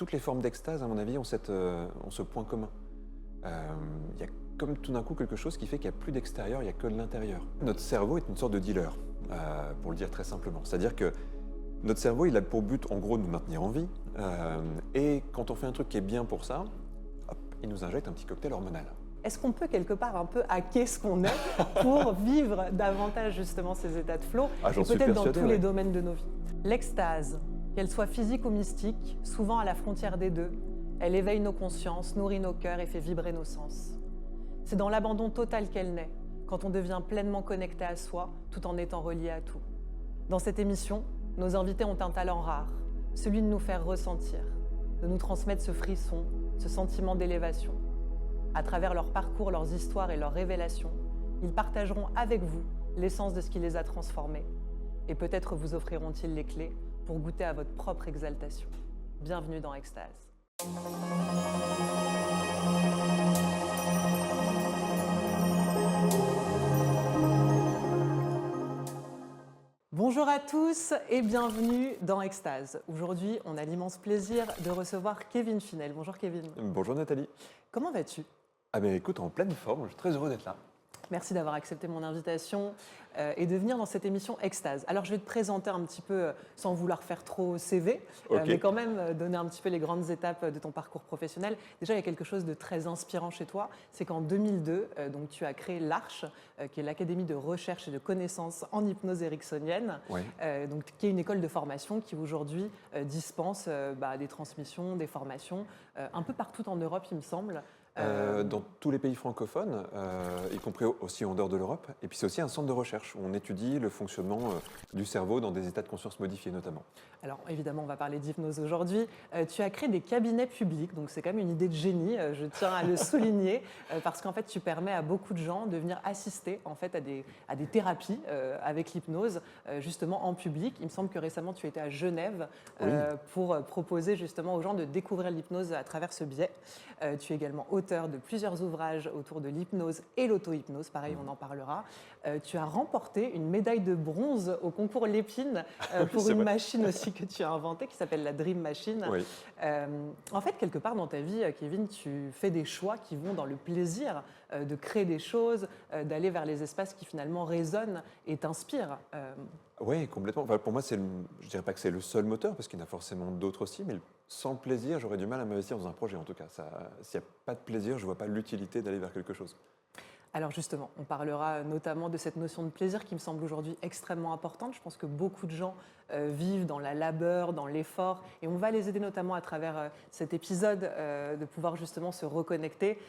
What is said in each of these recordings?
toutes les formes d'extase, à mon avis, ont ce point commun. Il y a comme tout d'un coup quelque chose qui fait qu'il n'y a plus d'extérieur, il n'y a que de l'intérieur. Notre cerveau est une sorte de dealer, pour le dire très simplement. C'est-à-dire que notre cerveau, il a pour but, en gros, de nous maintenir en vie. Et quand on fait un truc qui est bien pour ça, hop, il nous injecte un petit cocktail hormonal. Est-ce qu'on peut quelque part un peu hacker ce qu'on est pour vivre davantage justement ces états de flow Ah, j'en et suis peut-être dans persuadé, tous les ouais. domaines de nos vies? L'extase, qu'elle soit physique ou mystique, souvent à la frontière des deux, elle éveille nos consciences, nourrit nos cœurs et fait vibrer nos sens. C'est dans l'abandon total qu'elle naît, quand on devient pleinement connecté à soi tout en étant relié à tout. Dans cette émission, nos invités ont un talent rare, celui de nous faire ressentir, de nous transmettre ce frisson, ce sentiment d'élévation. À travers leur parcours, leurs histoires et leurs révélations, ils partageront avec vous l'essence de ce qui les a transformés. Et peut-être vous offriront-ils les clés pour goûter à votre propre exaltation. Bienvenue dans Extase. Bonjour à tous et bienvenue dans Extase. Aujourd'hui, on a l'immense plaisir de recevoir Kevin Finel. Bonjour Kevin. Bonjour Nathalie. Comment vas-tu ? Ah ben écoute, en pleine forme, je suis très heureux d'être là. Merci d'avoir accepté mon invitation et de venir dans cette émission Extase. Alors je vais te présenter un petit peu, sans vouloir faire trop CV, Ok. mais quand même donner un petit peu les grandes étapes de ton parcours professionnel. Déjà, il y a quelque chose de très inspirant chez toi, c'est qu'en 2002, donc, tu as créé l'Arche, qui est l'Académie de recherche et de connaissances en hypnose ericksonienne, Ouais. donc, qui est une école de formation qui aujourd'hui dispense des transmissions, des formations, un peu partout en Europe, il me semble. Dans tous les pays francophones, y compris aussi en dehors de l'Europe. Et puis c'est aussi un centre de recherche où on étudie le fonctionnement du cerveau dans des états de conscience modifiés notamment. Alors évidemment, on va parler d'hypnose aujourd'hui. Tu as créé des cabinets publics, donc c'est quand même une idée de génie, je tiens à le souligner, parce qu'en fait, tu permets à beaucoup de gens de venir assister en fait, à des thérapies avec l'hypnose, justement en public. Il me semble que récemment, tu étais à Genève Oui. pour proposer justement aux gens de découvrir l'hypnose à travers ce biais. Tu es également auteur de plusieurs ouvrages autour de l'hypnose et l'auto-hypnose, pareil, on en parlera. Tu as remporté une médaille de bronze au concours Lépine pour c'est une vrai. machine aussi que tu as inventée qui s'appelle la Dream Machine. Oui. En fait, quelque part dans ta vie, Kevin, tu fais des choix qui vont dans le plaisir de créer des choses, d'aller vers les espaces qui finalement résonnent et t'inspirent. Oui, complètement. Enfin, pour moi, je ne dirais pas que c'est le seul moteur, parce qu'il y en a forcément d'autres aussi, mais sans le plaisir, j'aurais du mal à m'investir dans un projet en tout cas. S'il n'y a pas de plaisir, je ne vois pas l'utilité d'aller vers quelque chose. Alors justement, on parlera notamment de cette notion de plaisir qui me semble aujourd'hui extrêmement importante. Je pense que beaucoup de gens vivent dans la labeur, dans l'effort, et on va les aider notamment à travers cet épisode de pouvoir justement se reconnecter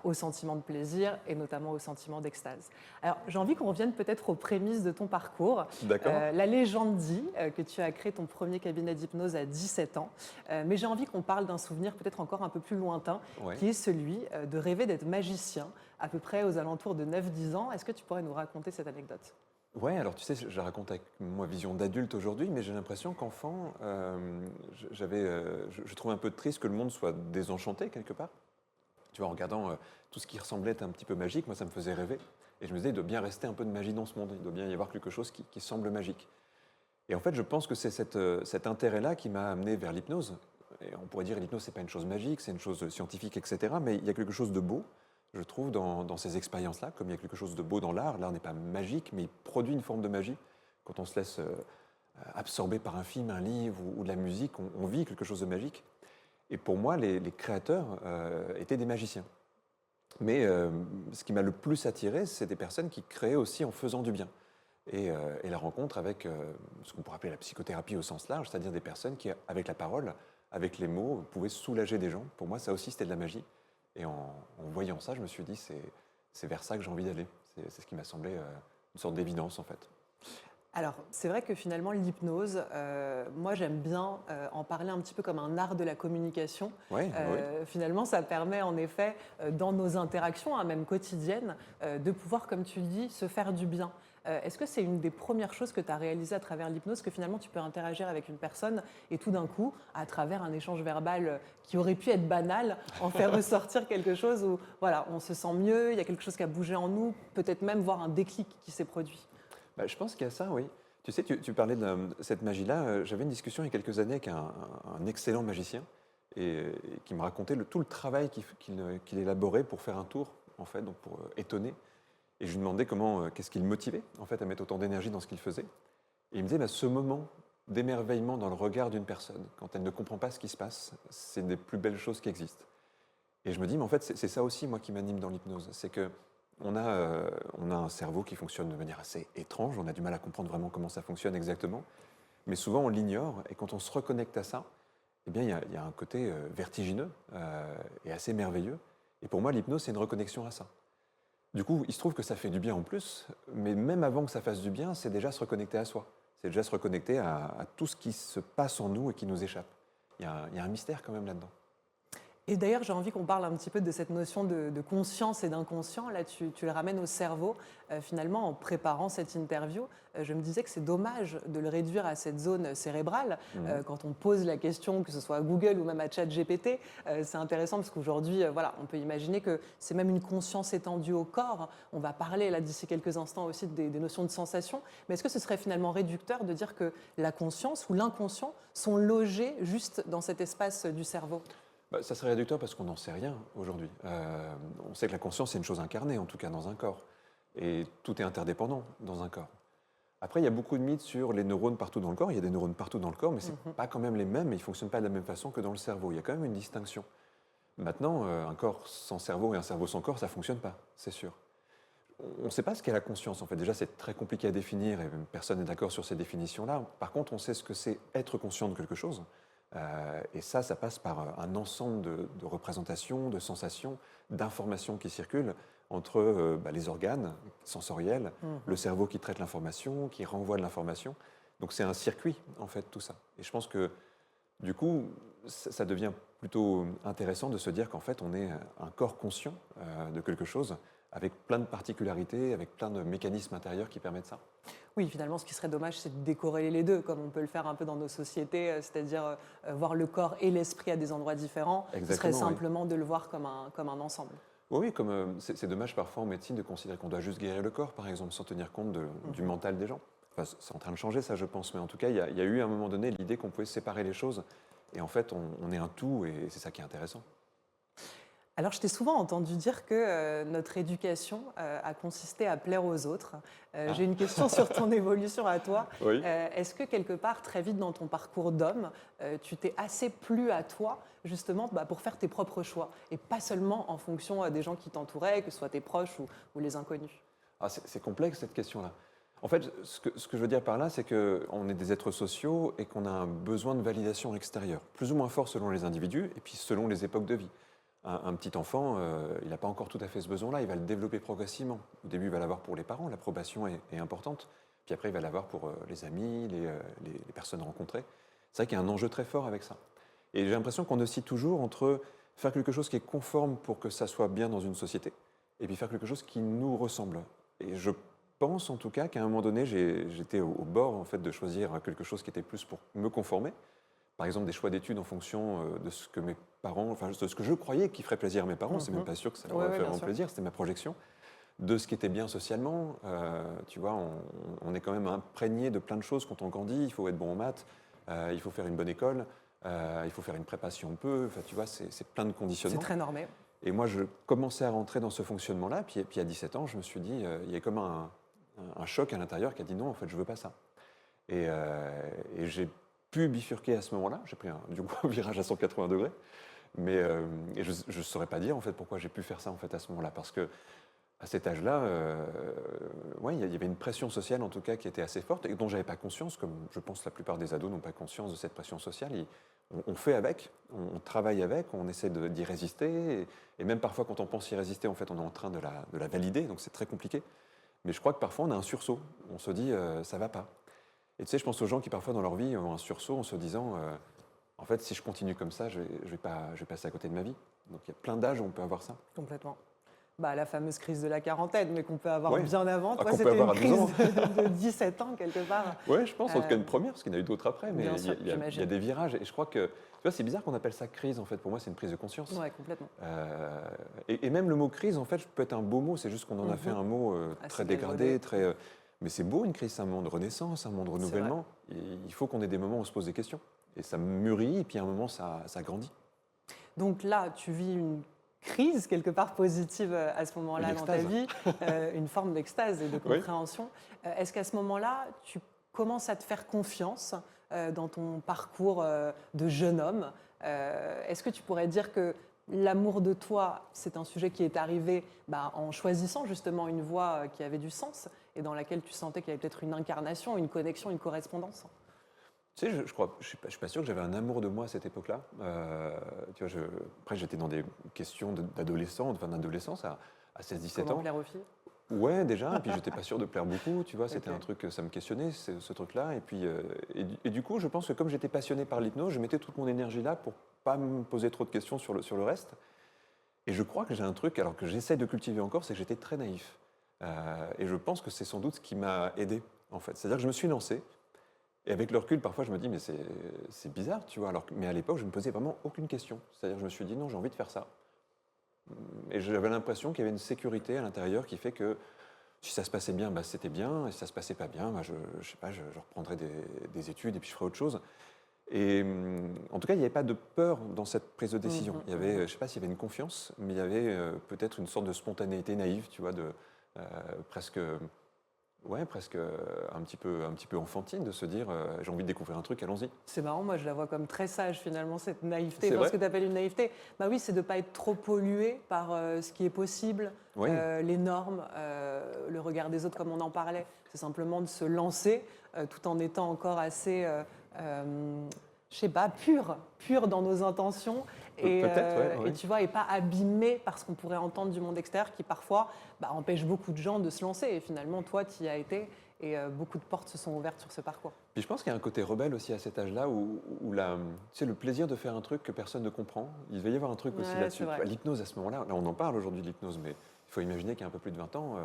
au sentiment de plaisir et notamment au sentiment d'extase. Alors j'ai envie qu'on revienne peut-être aux prémices de ton parcours. D'accord. La légende dit que tu as créé ton premier cabinet d'hypnose à 17 ans, mais j'ai envie qu'on parle d'un souvenir peut-être encore un peu plus lointain, Ouais. qui est celui de rêver d'être magicien à peu près aux alentours de 9-10 ans. Est-ce que tu pourrais nous raconter cette anecdote ? Ouais, alors tu sais, je la raconte avec ma vision d'adulte aujourd'hui, mais j'ai l'impression qu'enfant, je trouvais un peu triste que le monde soit désenchanté quelque part. Tu vois, en regardant tout ce qui ressemblait être un petit peu magique, moi ça me faisait rêver. Et je me disais, il doit bien rester un peu de magie dans ce monde, il doit bien y avoir quelque chose qui semble magique. Et en fait, je pense que c'est cet intérêt-là qui m'a amené vers l'hypnose. Et on pourrait dire l'hypnose, c'est pas une chose magique, c'est une chose scientifique, etc. Mais il y a quelque chose de beau, je trouve, dans ces expériences-là, comme il y a quelque chose de beau dans l'art. L'art n'est pas magique, mais il produit une forme de magie. Quand on se laisse absorber par un film, un livre ou de la musique, on vit quelque chose de magique. Et pour moi, les créateurs étaient des magiciens. Mais ce qui m'a le plus attiré, c'est des personnes qui créaient aussi en faisant du bien. Et la rencontre avec ce qu'on pourrait appeler la psychothérapie au sens large, c'est-à-dire des personnes qui, avec la parole, avec les mots, pouvaient soulager des gens. Pour moi, ça aussi, c'était de la magie. Et en voyant ça, je me suis dit, c'est vers ça que j'ai envie d'aller. C'est ce qui m'a semblé une sorte d'évidence, en fait. Alors, c'est vrai que finalement, l'hypnose, moi j'aime bien en parler un petit peu comme un art de la communication. Ouais, oui. Finalement, ça permet en effet, dans nos interactions, même quotidiennes, de pouvoir, comme tu le dis, se faire du bien. Est-ce que c'est une des premières choses que tu as réalisées à travers l'hypnose, que finalement tu peux interagir avec une personne et tout d'un coup, à travers un échange verbal qui aurait pu être banal, en faire ressortir quelque chose où voilà, on se sent mieux, il y a quelque chose qui a bougé en nous, peut-être même voir un déclic qui s'est produit? Je pense qu'il y a ça, oui. Tu sais, tu parlais de cette magie-là. J'avais une discussion il y a quelques années avec un excellent magicien et qui me racontait tout le travail qu'il élaborait pour faire un tour, en fait, donc pour étonner. Et je lui demandais qu'est-ce qui le motivait, en fait, à mettre autant d'énergie dans ce qu'il faisait. Et il me disait, ce moment d'émerveillement dans le regard d'une personne, quand elle ne comprend pas ce qui se passe, c'est une des plus belles choses qui existent. Et je me dis, mais en fait, c'est ça aussi, moi, qui m'anime dans l'hypnose. C'est qu'on a un cerveau qui fonctionne de manière assez étrange, on a du mal à comprendre vraiment comment ça fonctionne exactement, mais souvent on l'ignore, et quand on se reconnecte à ça, eh bien, il y a un côté vertigineux et assez merveilleux. Et pour moi, l'hypnose, c'est une reconnexion à ça. Du coup, il se trouve que ça fait du bien en plus, mais même avant que ça fasse du bien, c'est déjà se reconnecter à soi. C'est déjà se reconnecter à tout ce qui se passe en nous et qui nous échappe. Il y a un mystère quand même là-dedans. Et d'ailleurs, j'ai envie qu'on parle un petit peu de cette notion de conscience et d'inconscient. Là, tu le ramènes au cerveau. Finalement, en préparant cette interview, je me disais que c'est dommage de le réduire à cette zone cérébrale. Quand on pose la question, que ce soit à Google ou même à ChatGPT, c'est intéressant parce qu'aujourd'hui, voilà, on peut imaginer que c'est même une conscience étendue au corps. On va parler là d'ici quelques instants aussi des notions de sensation. Mais est-ce que ce serait finalement réducteur de dire que la conscience ou l'inconscient sont logés juste dans cet espace du cerveau ? Ça serait réducteur parce qu'on n'en sait rien aujourd'hui. On sait que la conscience, c'est une chose incarnée, en tout cas dans un corps. Et tout est interdépendant dans un corps. Après, il y a beaucoup de mythes sur les neurones partout dans le corps. Il y a des neurones partout dans le corps, mais ce n'est pas quand même les mêmes, et ils ne fonctionnent pas de la même façon que dans le cerveau. Il y a quand même une distinction. Maintenant, un corps sans cerveau et un cerveau sans corps, ça ne fonctionne pas, c'est sûr. On ne sait pas ce qu'est la conscience, en fait. Déjà, c'est très compliqué à définir, et personne n'est d'accord sur ces définitions-là. Par contre, on sait ce que c'est être conscient de quelque chose. Et ça passe par un ensemble de représentations, de sensations, d'informations qui circulent entre les organes sensoriels, le cerveau qui traite l'information, qui renvoie de l'information. Donc c'est un circuit, en fait, tout ça. Et je pense que, du coup, ça devient plutôt intéressant de se dire qu'en fait, on est un corps conscient de quelque chose, avec plein de particularités, avec plein de mécanismes intérieurs qui permettent ça. Oui, finalement, ce qui serait dommage, c'est de décorréler les deux, comme on peut le faire un peu dans nos sociétés, c'est-à-dire voir le corps et l'esprit à des endroits différents. Ce serait simplement de le voir comme un ensemble. Oui, comme c'est dommage parfois en médecine de considérer qu'on doit juste guérir le corps, par exemple, sans tenir compte du mental des gens. Enfin, c'est en train de changer, ça, je pense, mais en tout cas, il y a eu à un moment donné l'idée qu'on pouvait séparer les choses, et en fait, on est un tout, et c'est ça qui est intéressant. Alors, je t'ai souvent entendu dire que notre éducation a consisté à plaire aux autres. J'ai une question sur ton évolution à toi. Oui. Est-ce que quelque part, très vite dans ton parcours d'homme, tu t'es assez plu à toi, justement, pour faire tes propres choix, et pas seulement en fonction des gens qui t'entouraient, que ce soit tes proches ou les inconnus? C'est complexe, cette question-là. En fait, ce que je veux dire par là, c'est qu'on est des êtres sociaux et qu'on a un besoin de validation extérieure, plus ou moins fort selon les individus et puis selon les époques de vie. Un petit enfant, il n'a pas encore tout à fait ce besoin-là, il va le développer progressivement. Au début, il va l'avoir pour les parents, l'approbation est importante. Puis après, il va l'avoir pour les amis, les personnes rencontrées. C'est vrai qu'il y a un enjeu très fort avec ça. Et j'ai l'impression qu'on oscille toujours entre faire quelque chose qui est conforme pour que ça soit bien dans une société, et puis faire quelque chose qui nous ressemble. Et je pense en tout cas qu'à un moment donné, j'étais au bord en fait, de choisir quelque chose qui était plus pour me conformer. Par exemple, des choix d'études en fonction de ce que mes parents, enfin, de ce que je croyais qui ferait plaisir à mes parents, c'est même pas sûr que ça leur ferait vraiment plaisir, c'était ma projection, de ce qui était bien socialement. Tu vois, on est quand même imprégné de plein de choses quand on grandit. Il faut être bon en maths, il faut faire une bonne école, il faut faire une prépa si on peut. Enfin, tu vois, c'est plein de conditionnements. C'est très normé. Et moi, je commençais à rentrer dans ce fonctionnement-là. Puis à 17 ans, je me suis dit, il y a comme un choc à l'intérieur qui a dit non, en fait, je veux pas ça. Et j'ai pu bifurquer à ce moment-là. J'ai pris un virage à 180 degrés. Mais et je ne saurais pas dire en fait, pourquoi j'ai pu faire ça en fait, à ce moment-là. Parce qu'à cet âge-là, il y avait une pression sociale en tout cas qui était assez forte et dont je n'avais pas conscience, comme je pense la plupart des ados n'ont pas conscience de cette pression sociale. On fait avec, on travaille avec, on essaie d'y résister. Et même parfois quand on pense y résister, en fait, on est en train de la valider. Donc c'est très compliqué. Mais je crois que parfois on a un sursaut. On se dit ça ne va pas. Et tu sais, je pense aux gens qui parfois dans leur vie ont un sursaut en se disant en fait, si je continue comme ça, je vais passer à côté de ma vie. Donc il y a plein d'âges où on peut avoir ça. Complètement. La fameuse crise de la quarantaine, mais qu'on peut avoir bien avant. Qu'on c'était peut avoir une crise de 17 ans, quelque part. Oui, je pense, en tout cas une première, parce qu'il y en a eu d'autres après, mais il y a des virages. Et je crois que, tu vois, c'est bizarre qu'on appelle ça crise, en fait. Pour moi, c'est une prise de conscience. Oui, complètement. Et même le mot crise, en fait, peut être un beau mot. C'est juste qu'on en a fait un mot très dégradé, très... mais c'est beau, une crise, c'est un moment de renaissance, un moment de renouvellement. Et il faut qu'on ait des moments où on se pose des questions. Et ça mûrit, et puis à un moment, ça grandit. Donc là, tu vis une crise quelque part positive à ce moment-là Une dans ta extase. vie, une forme d'extase et de Oui. compréhension. Est-ce qu'à ce moment-là, tu commences à te faire confiance dans ton parcours de jeune homme? Est-ce que tu pourrais dire que l'amour de toi, c'est un sujet qui est arrivé en choisissant justement une voie qui avait du sens et dans laquelle tu sentais qu'il y avait peut-être une incarnation, une connexion, une correspondance? Tu sais, je suis pas sûr que j'avais un amour de moi à cette époque-là. Tu vois, après, j'étais dans des questions d'adolescence à 16-17 Comment ans. plaire aux filles? Ouais, déjà, et puis j'étais pas sûr de plaire beaucoup, tu vois, c'était Ok. un truc, ça me questionnait, ce truc-là. Et puis, et du coup, je pense que comme j'étais passionné par l'hypnose, je mettais toute mon énergie là pour pas me poser trop de questions sur le reste. Et je crois que j'ai un truc, alors que j'essaie de cultiver encore, c'est que j'étais très naïf. Et je pense que c'est sans doute ce qui m'a aidé, en fait. C'est-à-dire que je me suis lancé, et avec le recul, parfois, je me dis, mais c'est bizarre, tu vois. Mais à l'époque, je ne me posais vraiment aucune question. C'est-à-dire que je me suis dit, non, j'ai envie de faire ça. Et j'avais l'impression qu'il y avait une sécurité à l'intérieur qui fait que si ça se passait bien, bah, c'était bien. Et si ça se passait pas bien, bah, je sais pas, je reprendrais des études et puis je ferais autre chose. Et en tout cas, il n'y avait pas de peur dans cette prise de décision. Il y avait, je sais pas s'il y avait une confiance, mais il y avait peut-être une sorte de spontanéité naïve, tu vois, euh, presque, ouais, presque un petit peu enfantine de se dire, j'ai envie de découvrir un truc, allons-y. C'est marrant, moi je la vois comme très sage finalement, cette naïveté. C'est Enfin, vrai. ce que tu appelles une naïveté, bah oui, c'est de ne pas être trop pollué par ce qui est possible, Oui. les normes, le regard des autres comme on en parlait. C'est simplement de se lancer tout en étant encore assez, je sais pas, pur dans nos intentions. Peut-être, ouais, Et ouais. tu vois, et pas abîmé par ce qu'on pourrait entendre du monde extérieur qui parfois empêche beaucoup de gens de se lancer. Et finalement, toi, tu y as été et beaucoup de portes se sont ouvertes sur ce parcours. Puis je pense qu'il y a un côté rebelle aussi à cet âge-là où tu sais, le plaisir de faire un truc que personne ne comprend, il va y avoir un truc aussi Ouais, là-dessus. c'est vrai. Tu vois, l'hypnose à ce moment-là, là on en parle aujourd'hui de l'hypnose, mais il faut imaginer qu'il y a un peu plus de 20 ans,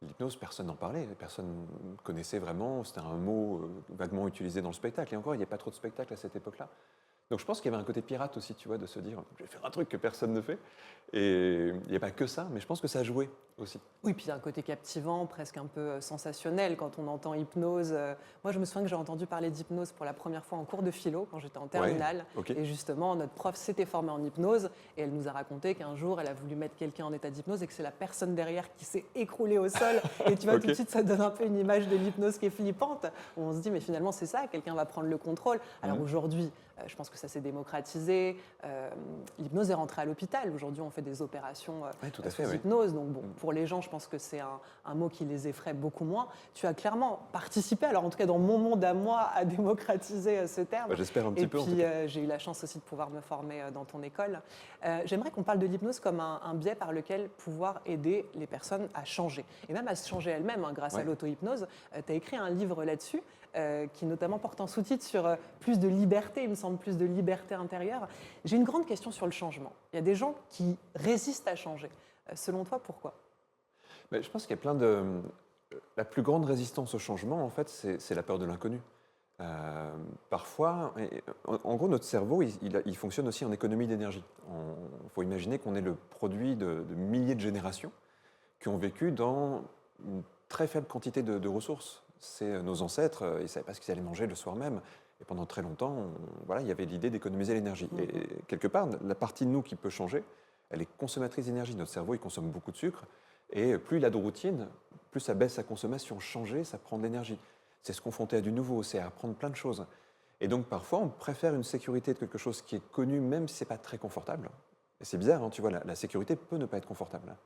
l'hypnose, personne n'en parlait, personne ne connaissait vraiment, c'était un mot vaguement utilisé dans le spectacle. Et encore, il n'y a pas trop de spectacles à cette époque-là. Donc je pense qu'il y avait un côté pirate aussi, tu vois, de se dire, je vais faire un truc que personne ne fait. Et il n'y a pas que ça, mais je pense que ça a joué aussi. Oui, puis il y a un côté captivant, presque un peu sensationnel quand on entend hypnose. Moi, je me souviens que j'ai entendu parler d'hypnose pour la première fois en cours de philo quand j'étais en terminale. Ok. Et justement, notre prof s'était formée en hypnose et elle nous a raconté qu'un jour, elle a voulu mettre quelqu'un en état d'hypnose et que c'est la personne derrière qui s'est écroulée au sol. Et tu vois, Ok. tout de suite, ça donne un peu une image de l'hypnose qui est flippante. Où on se dit, mais finalement, c'est ça, quelqu'un va prendre le contrôle. Alors aujourd'hui, je pense que ça s'est démocratisé. L'hypnose est rentrée à l'hôpital. Aujourd'hui, on fait des opérations Ouais, tout à sous fait, oui. hypnose. Donc bon, pour les gens, je pense que c'est un mot qui les effraie beaucoup moins. Tu as clairement participé, alors en tout cas dans mon monde à moi, à démocratiser ce terme. Bah, j'espère un petit Et peu. En tout puis cas. j'ai eu la chance aussi de pouvoir me former dans ton école. J'aimerais qu'on parle de l'hypnose comme un biais par lequel pouvoir aider les personnes à changer, et même à se changer elles-mêmes grâce à Ouais. l'auto-hypnose. Tu as écrit un livre là-dessus, qui notamment porte un sous-titre sur plus de liberté, il me semble, plus de liberté intérieure. J'ai une grande question sur le changement. Il y a des gens qui résistent à changer. Selon toi, pourquoi? Mais je pense qu'il y a plein de. La plus grande résistance au changement, en fait, c'est la peur de l'inconnu. Parfois, en gros, notre cerveau, il fonctionne aussi en économie d'énergie. Il faut imaginer qu'on est le produit de milliers de générations qui ont vécu dans une très faible quantité de ressources. C'est nos ancêtres, ils ne savaient pas ce qu'ils allaient manger le soir même. Et pendant très longtemps, voilà, il y avait l'idée d'économiser l'énergie. Et quelque part, la partie de nous qui peut changer, elle est consommatrice d'énergie. Notre cerveau, il consomme beaucoup de sucre. Et plus il a de routine, plus ça baisse sa consommation. Changer, ça prend de l'énergie. C'est se confronter à du nouveau, c'est apprendre plein de choses. Et donc parfois, on préfère une sécurité de quelque chose qui est connu, même si ce n'est pas très confortable. Et c'est bizarre, hein, tu vois, la sécurité peut ne pas être confortable.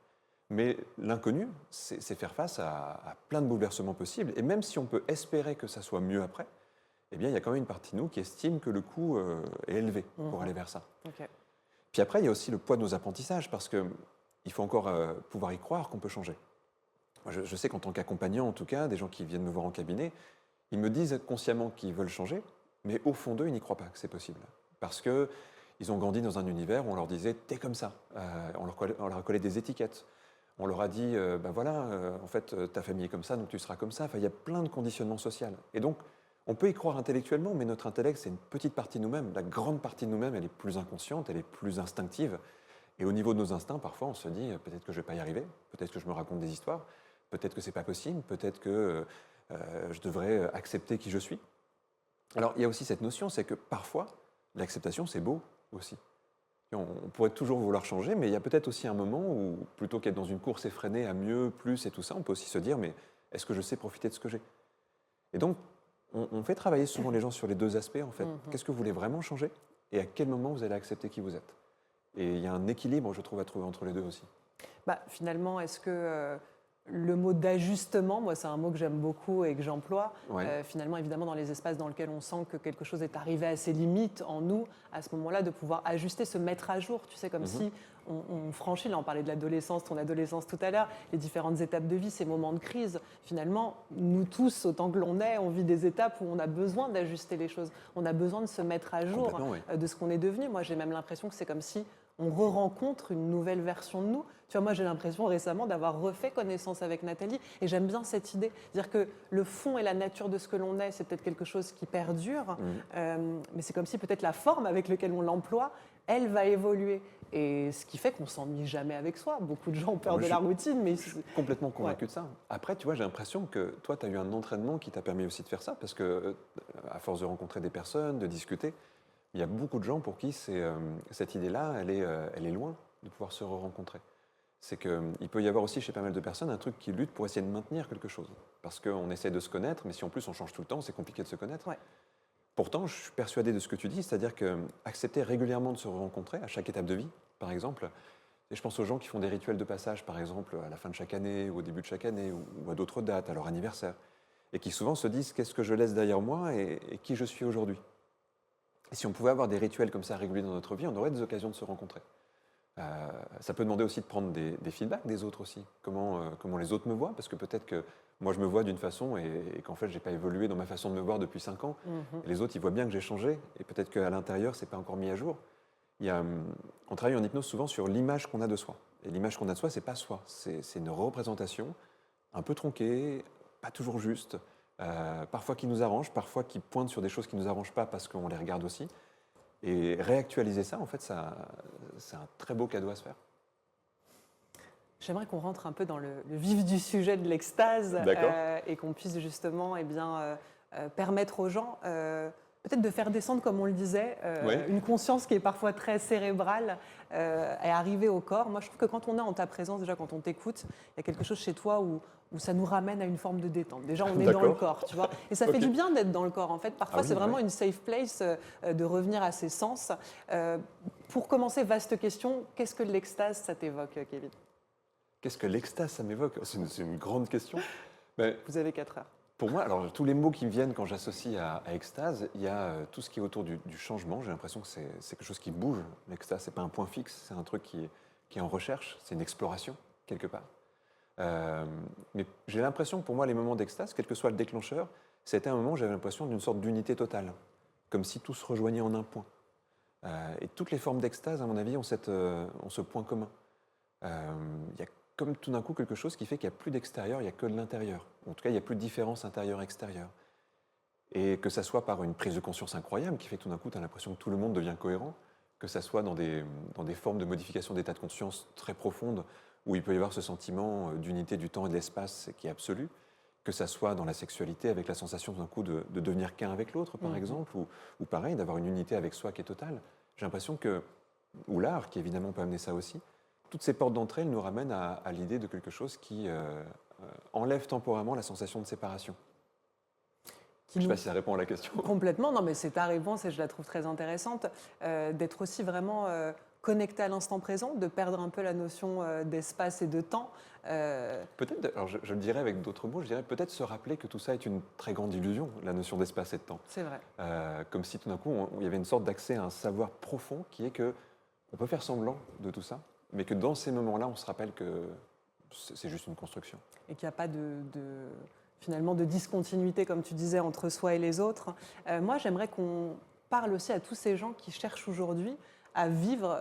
Mais l'inconnu, c'est faire face à plein de bouleversements possibles. Et même si on peut espérer que ça soit mieux après, eh bien, il y a quand même une partie de nous qui estime que le coût est élevé pour aller vers ça. Ok. Puis après, il y a aussi le poids de nos apprentissages, parce qu'il faut encore pouvoir y croire qu'on peut changer. Moi, je sais qu'en tant qu'accompagnant, en tout cas, des gens qui viennent me voir en cabinet, ils me disent consciemment qu'ils veulent changer, mais au fond d'eux, ils n'y croient pas que c'est possible. Parce qu'ils ont grandi dans un univers où on leur disait « t'es comme ça ». On leur collait des étiquettes. On leur a dit ben voilà, en fait, ta famille est comme ça, donc tu seras comme ça. Enfin, il y a plein de conditionnements sociaux. Et donc, on peut y croire intellectuellement, mais notre intellect, c'est une petite partie de nous-mêmes. La grande partie de nous-mêmes, elle est plus inconsciente, elle est plus instinctive. Et au niveau de nos instincts, parfois, on se dit peut-être que je ne vais pas y arriver, peut-être que je me raconte des histoires, peut-être que ce n'est pas possible, peut-être que je devrais accepter qui je suis. Alors, il y a aussi cette notion, c'est que parfois, l'acceptation, c'est beau aussi. On pourrait toujours vouloir changer, mais il y a peut-être aussi un moment où, plutôt qu'être dans une course effrénée à mieux, plus et tout ça, on peut aussi se dire, mais est-ce que je sais profiter de ce que j'ai? Et donc, on fait travailler souvent les gens sur les deux aspects, en fait. Qu'est-ce que vous voulez vraiment changer? Et à quel moment vous allez accepter qui vous êtes? Et il y a un équilibre, je trouve, à trouver entre les deux aussi. Bah, finalement, est-ce que le mot d'ajustement, moi c'est un mot que j'aime beaucoup et que j'emploie, Ouais. finalement évidemment dans les espaces dans lesquels on sent que quelque chose est arrivé à ses limites en nous, à ce moment-là de pouvoir ajuster, se mettre à jour, tu sais, comme si on franchit, là on parlait de l'adolescence, ton adolescence tout à l'heure, les différentes étapes de vie, ces moments de crise, finalement nous tous, autant que l'on est, on vit des étapes où on a besoin d'ajuster les choses, on a besoin de se mettre à jour Complètement, oui. de ce qu'on est devenu. Moi j'ai même l'impression que c'est comme si on re-rencontre une nouvelle version de nous. Tu vois, moi, j'ai l'impression récemment d'avoir refait connaissance avec Nathalie et j'aime bien cette idée. Dire que le fond et la nature de ce que l'on est, c'est peut-être quelque chose qui perdure, mais c'est comme si peut-être la forme avec laquelle on l'emploie, elle va évoluer. Et ce qui fait qu'on s'ennuie jamais avec soi. Beaucoup de gens ont peur Moi, de je la suis- routine, mais Je suis complètement convaincu de ça. Après, tu vois, j'ai l'impression que toi, tu as eu un entraînement qui t'a permis aussi de faire ça, parce que à force de rencontrer des personnes, de discuter, il y a beaucoup de gens pour qui cette idée-là, elle est loin de pouvoir se rencontrer. C'est qu'il peut y avoir aussi chez pas mal de personnes un truc qui lutte pour essayer de maintenir quelque chose. Parce qu'on essaie de se connaître, mais si en plus on change tout le temps, c'est compliqué de se connaître. Ouais. Pourtant, je suis persuadé de ce que tu dis, c'est-à-dire qu'accepter régulièrement de se rencontrer à chaque étape de vie, par exemple, et je pense aux gens qui font des rituels de passage, par exemple, à la fin de chaque année, ou au début de chaque année, ou à d'autres dates, à leur anniversaire, et qui souvent se disent qu'est-ce que je laisse derrière moi et qui je suis aujourd'hui. Et si on pouvait avoir des rituels comme ça réguliers dans notre vie, on aurait des occasions de se rencontrer. Ça peut demander aussi de prendre des feedbacks des autres aussi. Comment les autres me voient, parce que peut-être que moi je me vois d'une façon et qu'en fait je n'ai pas évolué dans ma façon de me voir depuis 5 ans. Et les autres ils voient bien que j'ai changé et peut-être qu'à l'intérieur c'est pas encore mis à jour. On travaille en hypnose souvent sur l'image qu'on a de soi. Et l'image qu'on a de soi, c'est pas soi, c'est une représentation un peu tronquée, pas toujours juste, parfois qui nous arrange, parfois qui pointe sur des choses qui ne nous arrangent pas parce qu'on les regarde aussi. Et réactualiser ça, en fait, c'est un très beau cadeau à se faire. J'aimerais qu'on rentre un peu dans le vif du sujet de l'extase D'accord. et qu'on puisse justement permettre aux gens peut-être de faire descendre, comme on le disait, Ouais. une conscience qui est parfois très cérébrale et arriver au corps. Moi, je trouve que quand on est en ta présence, déjà quand on t'écoute, il y a quelque chose chez toi où ça nous ramène à une forme de détente. Déjà, on est dans le D'accord. corps, tu vois. Et ça fait Ok. du bien d'être dans le corps, en fait. Parfois, Ah oui, c'est vraiment ouais. une safe place de revenir à ses sens. Pour commencer, vaste question, qu'est-ce que l'extase, ça t'évoque, Kevin? Qu'est-ce que l'extase, ça m'évoque? C'est une grande question. Mais Vous avez 4 heures. pour moi, alors tous les mots qui me viennent quand j'associe à extase, il y a tout ce qui est autour du changement. J'ai l'impression que c'est quelque chose qui bouge. L'extase, c'est pas un point fixe, c'est un truc qui est en recherche, c'est une exploration, quelque part. Mais j'ai l'impression que pour moi, les moments d'extase, quel que soit le déclencheur, c'était un moment où j'avais l'impression d'une sorte d'unité totale, comme si tout se rejoignait en un point. Et toutes les formes d'extase, à mon avis, ont ce point commun. Il y a comme tout d'un coup quelque chose qui fait qu'il n'y a plus d'extérieur, il n'y a que de l'intérieur. En tout cas, il n'y a plus de différence intérieure-extérieure. Et que ça soit par une prise de conscience incroyable qui fait que tout d'un coup, tu as l'impression que tout le monde devient cohérent, que ça soit dans des formes de modification d'état de conscience très profondes, où il peut y avoir ce sentiment d'unité du temps et de l'espace qui est absolu, que ça soit dans la sexualité avec la sensation tout d'un coup de devenir qu'un avec l'autre, par exemple, ou pareil, d'avoir une unité avec soi qui est totale. J'ai l'impression que, ou l'art qui évidemment peut amener ça aussi, toutes ces portes d'entrée, elles nous ramènent à l'idée de quelque chose qui enlève temporairement la sensation de séparation. Je ne sais pas si ça répond à la question. Complètement, non mais c'est ta réponse et je la trouve très intéressante, d'être aussi vraiment connecté à l'instant présent, de perdre un peu la notion d'espace et de temps. Peut-être, alors je le dirais avec d'autres mots, je dirais peut-être se rappeler que tout ça est une très grande illusion, la notion d'espace et de temps. C'est vrai. Comme si tout d'un coup, il y avait une sorte d'accès à un savoir profond qui est que on peut faire semblant de tout ça, mais que dans ces moments-là, on se rappelle que c'est juste une construction. Et qu'il n'y a pas finalement de discontinuité, comme tu disais, entre soi et les autres. Moi, j'aimerais qu'on parle aussi à tous ces gens qui cherchent aujourd'hui à vivre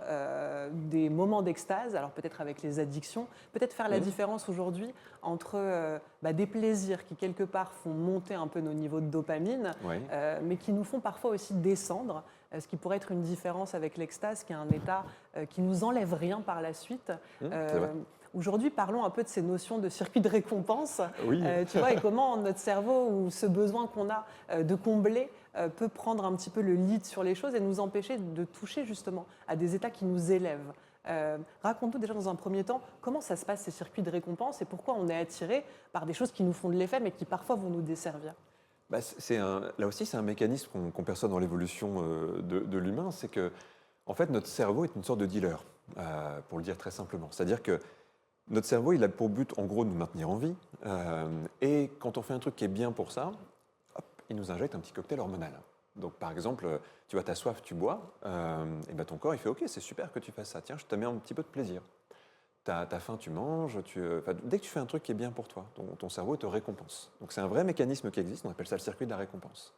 des moments d'extase, alors peut-être avec les addictions, peut-être faire la différence aujourd'hui entre des plaisirs qui quelque part font monter un peu nos niveaux de dopamine, Oui. mais qui nous font parfois aussi descendre, ce qui pourrait être une différence avec l'extase, qui est un état qui nous enlève rien par la suite. C'est vrai. Aujourd'hui, parlons un peu de ces notions de circuit de récompense, Oui. tu vois, et comment notre cerveau ou ce besoin qu'on a de combler peut prendre un petit peu le lead sur les choses et nous empêcher de toucher justement à des états qui nous élèvent. Raconte-nous déjà dans un premier temps comment ça se passe ces circuits de récompense et pourquoi on est attiré par des choses qui nous font de l'effet mais qui parfois vont nous desservir. Bah, là aussi, c'est un mécanisme qu'on perçoit dans l'évolution de l'humain, c'est que en fait, notre cerveau est une sorte de dealer, pour le dire très simplement. C'est-à-dire que notre cerveau, il a pour but, en gros, de nous maintenir en vie. Et quand on fait un truc qui est bien pour ça, hop, il nous injecte un petit cocktail hormonal. Donc, par exemple, tu vois, t'as soif, tu bois, et ben ton corps, il fait OK, c'est super que tu fasses ça. Tiens, je te mets un petit peu de plaisir. T'as faim, tu manges. Dès que tu fais un truc qui est bien pour toi, ton cerveau te récompense. Donc, c'est un vrai mécanisme qui existe. On appelle ça le circuit de la récompense.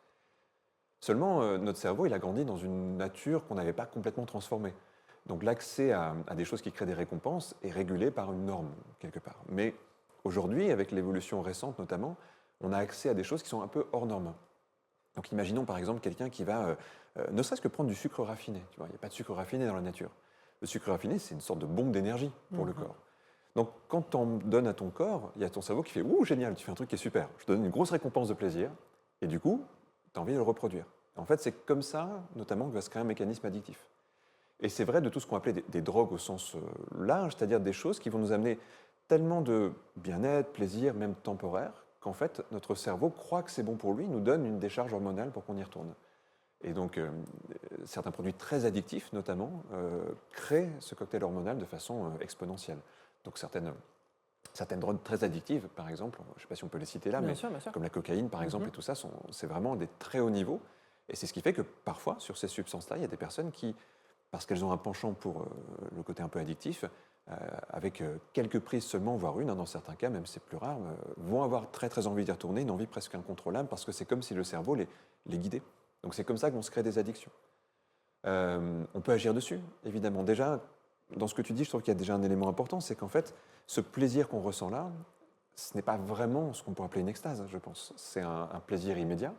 Seulement, notre cerveau, il a grandi dans une nature qu'on n'avait pas complètement transformée. Donc l'accès à des choses qui créent des récompenses est régulé par une norme, quelque part. Mais aujourd'hui, avec l'évolution récente notamment, on a accès à des choses qui sont un peu hors normes. Donc imaginons par exemple quelqu'un qui va, ne serait-ce que prendre du sucre raffiné. Tu vois, il n'y a pas de sucre raffiné dans la nature. Le sucre raffiné, c'est une sorte de bombe d'énergie pour le corps. Donc quand on donne à ton corps, il y a ton cerveau qui fait « Ouh, génial, tu fais un truc qui est super, je te donne une grosse récompense de plaisir ». Et du coup, tu as envie de le reproduire. En fait, c'est comme ça, notamment, que va se créer un mécanisme addictif. Et c'est vrai de tout ce qu'on appelait des drogues au sens large, c'est-à-dire des choses qui vont nous amener tellement de bien-être, plaisir, même temporaire, qu'en fait, notre cerveau croit que c'est bon pour lui, nous donne une décharge hormonale pour qu'on y retourne. Et donc, certains produits très addictifs, notamment, créent ce cocktail hormonal de façon exponentielle. Donc, certaines drogues très addictives, par exemple, je ne sais pas si on peut les citer là, Bien mais sûr, bien sûr. comme la cocaïne, par exemple, et tout ça, c'est vraiment des très hauts niveaux. Et c'est ce qui fait que parfois, sur ces substances-là, il y a des personnes qui, parce qu'elles ont un penchant pour le côté un peu addictif, avec quelques prises seulement, voire une, dans certains cas, même c'est plus rare, vont avoir très très envie d'y retourner, une envie presque incontrôlable, parce que c'est comme si le cerveau les guidait. Donc c'est comme ça que vont se créer des addictions. On peut agir dessus, évidemment. Déjà, dans ce que tu dis, je trouve qu'il y a déjà un élément important, c'est qu'en fait, ce plaisir qu'on ressent là, ce n'est pas vraiment ce qu'on pourrait appeler une extase, je pense. C'est un plaisir immédiat.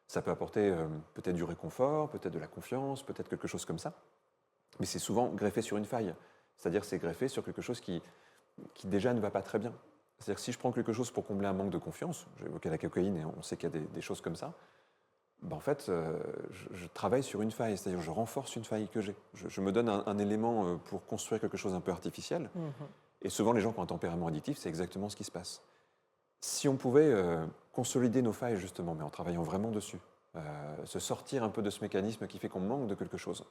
Ça peut apporter peut-être du réconfort, peut-être de la confiance, peut-être quelque chose comme ça. Mais c'est souvent greffé sur une faille. C'est-à-dire c'est greffé sur quelque chose qui déjà ne va pas très bien. C'est-à-dire que si je prends quelque chose pour combler un manque de confiance, j'ai évoqué la cocaïne et on sait qu'il y a des choses comme ça, ben en fait, je travaille sur une faille, c'est-à-dire je renforce une faille que j'ai. Je me donne un élément pour construire quelque chose un peu artificiel. Et souvent, les gens qui ont un tempérament addictif, c'est exactement ce qui se passe. Si on pouvait consolider nos failles, justement, mais en travaillant vraiment dessus, se sortir un peu de ce mécanisme qui fait qu'on manque de quelque chose,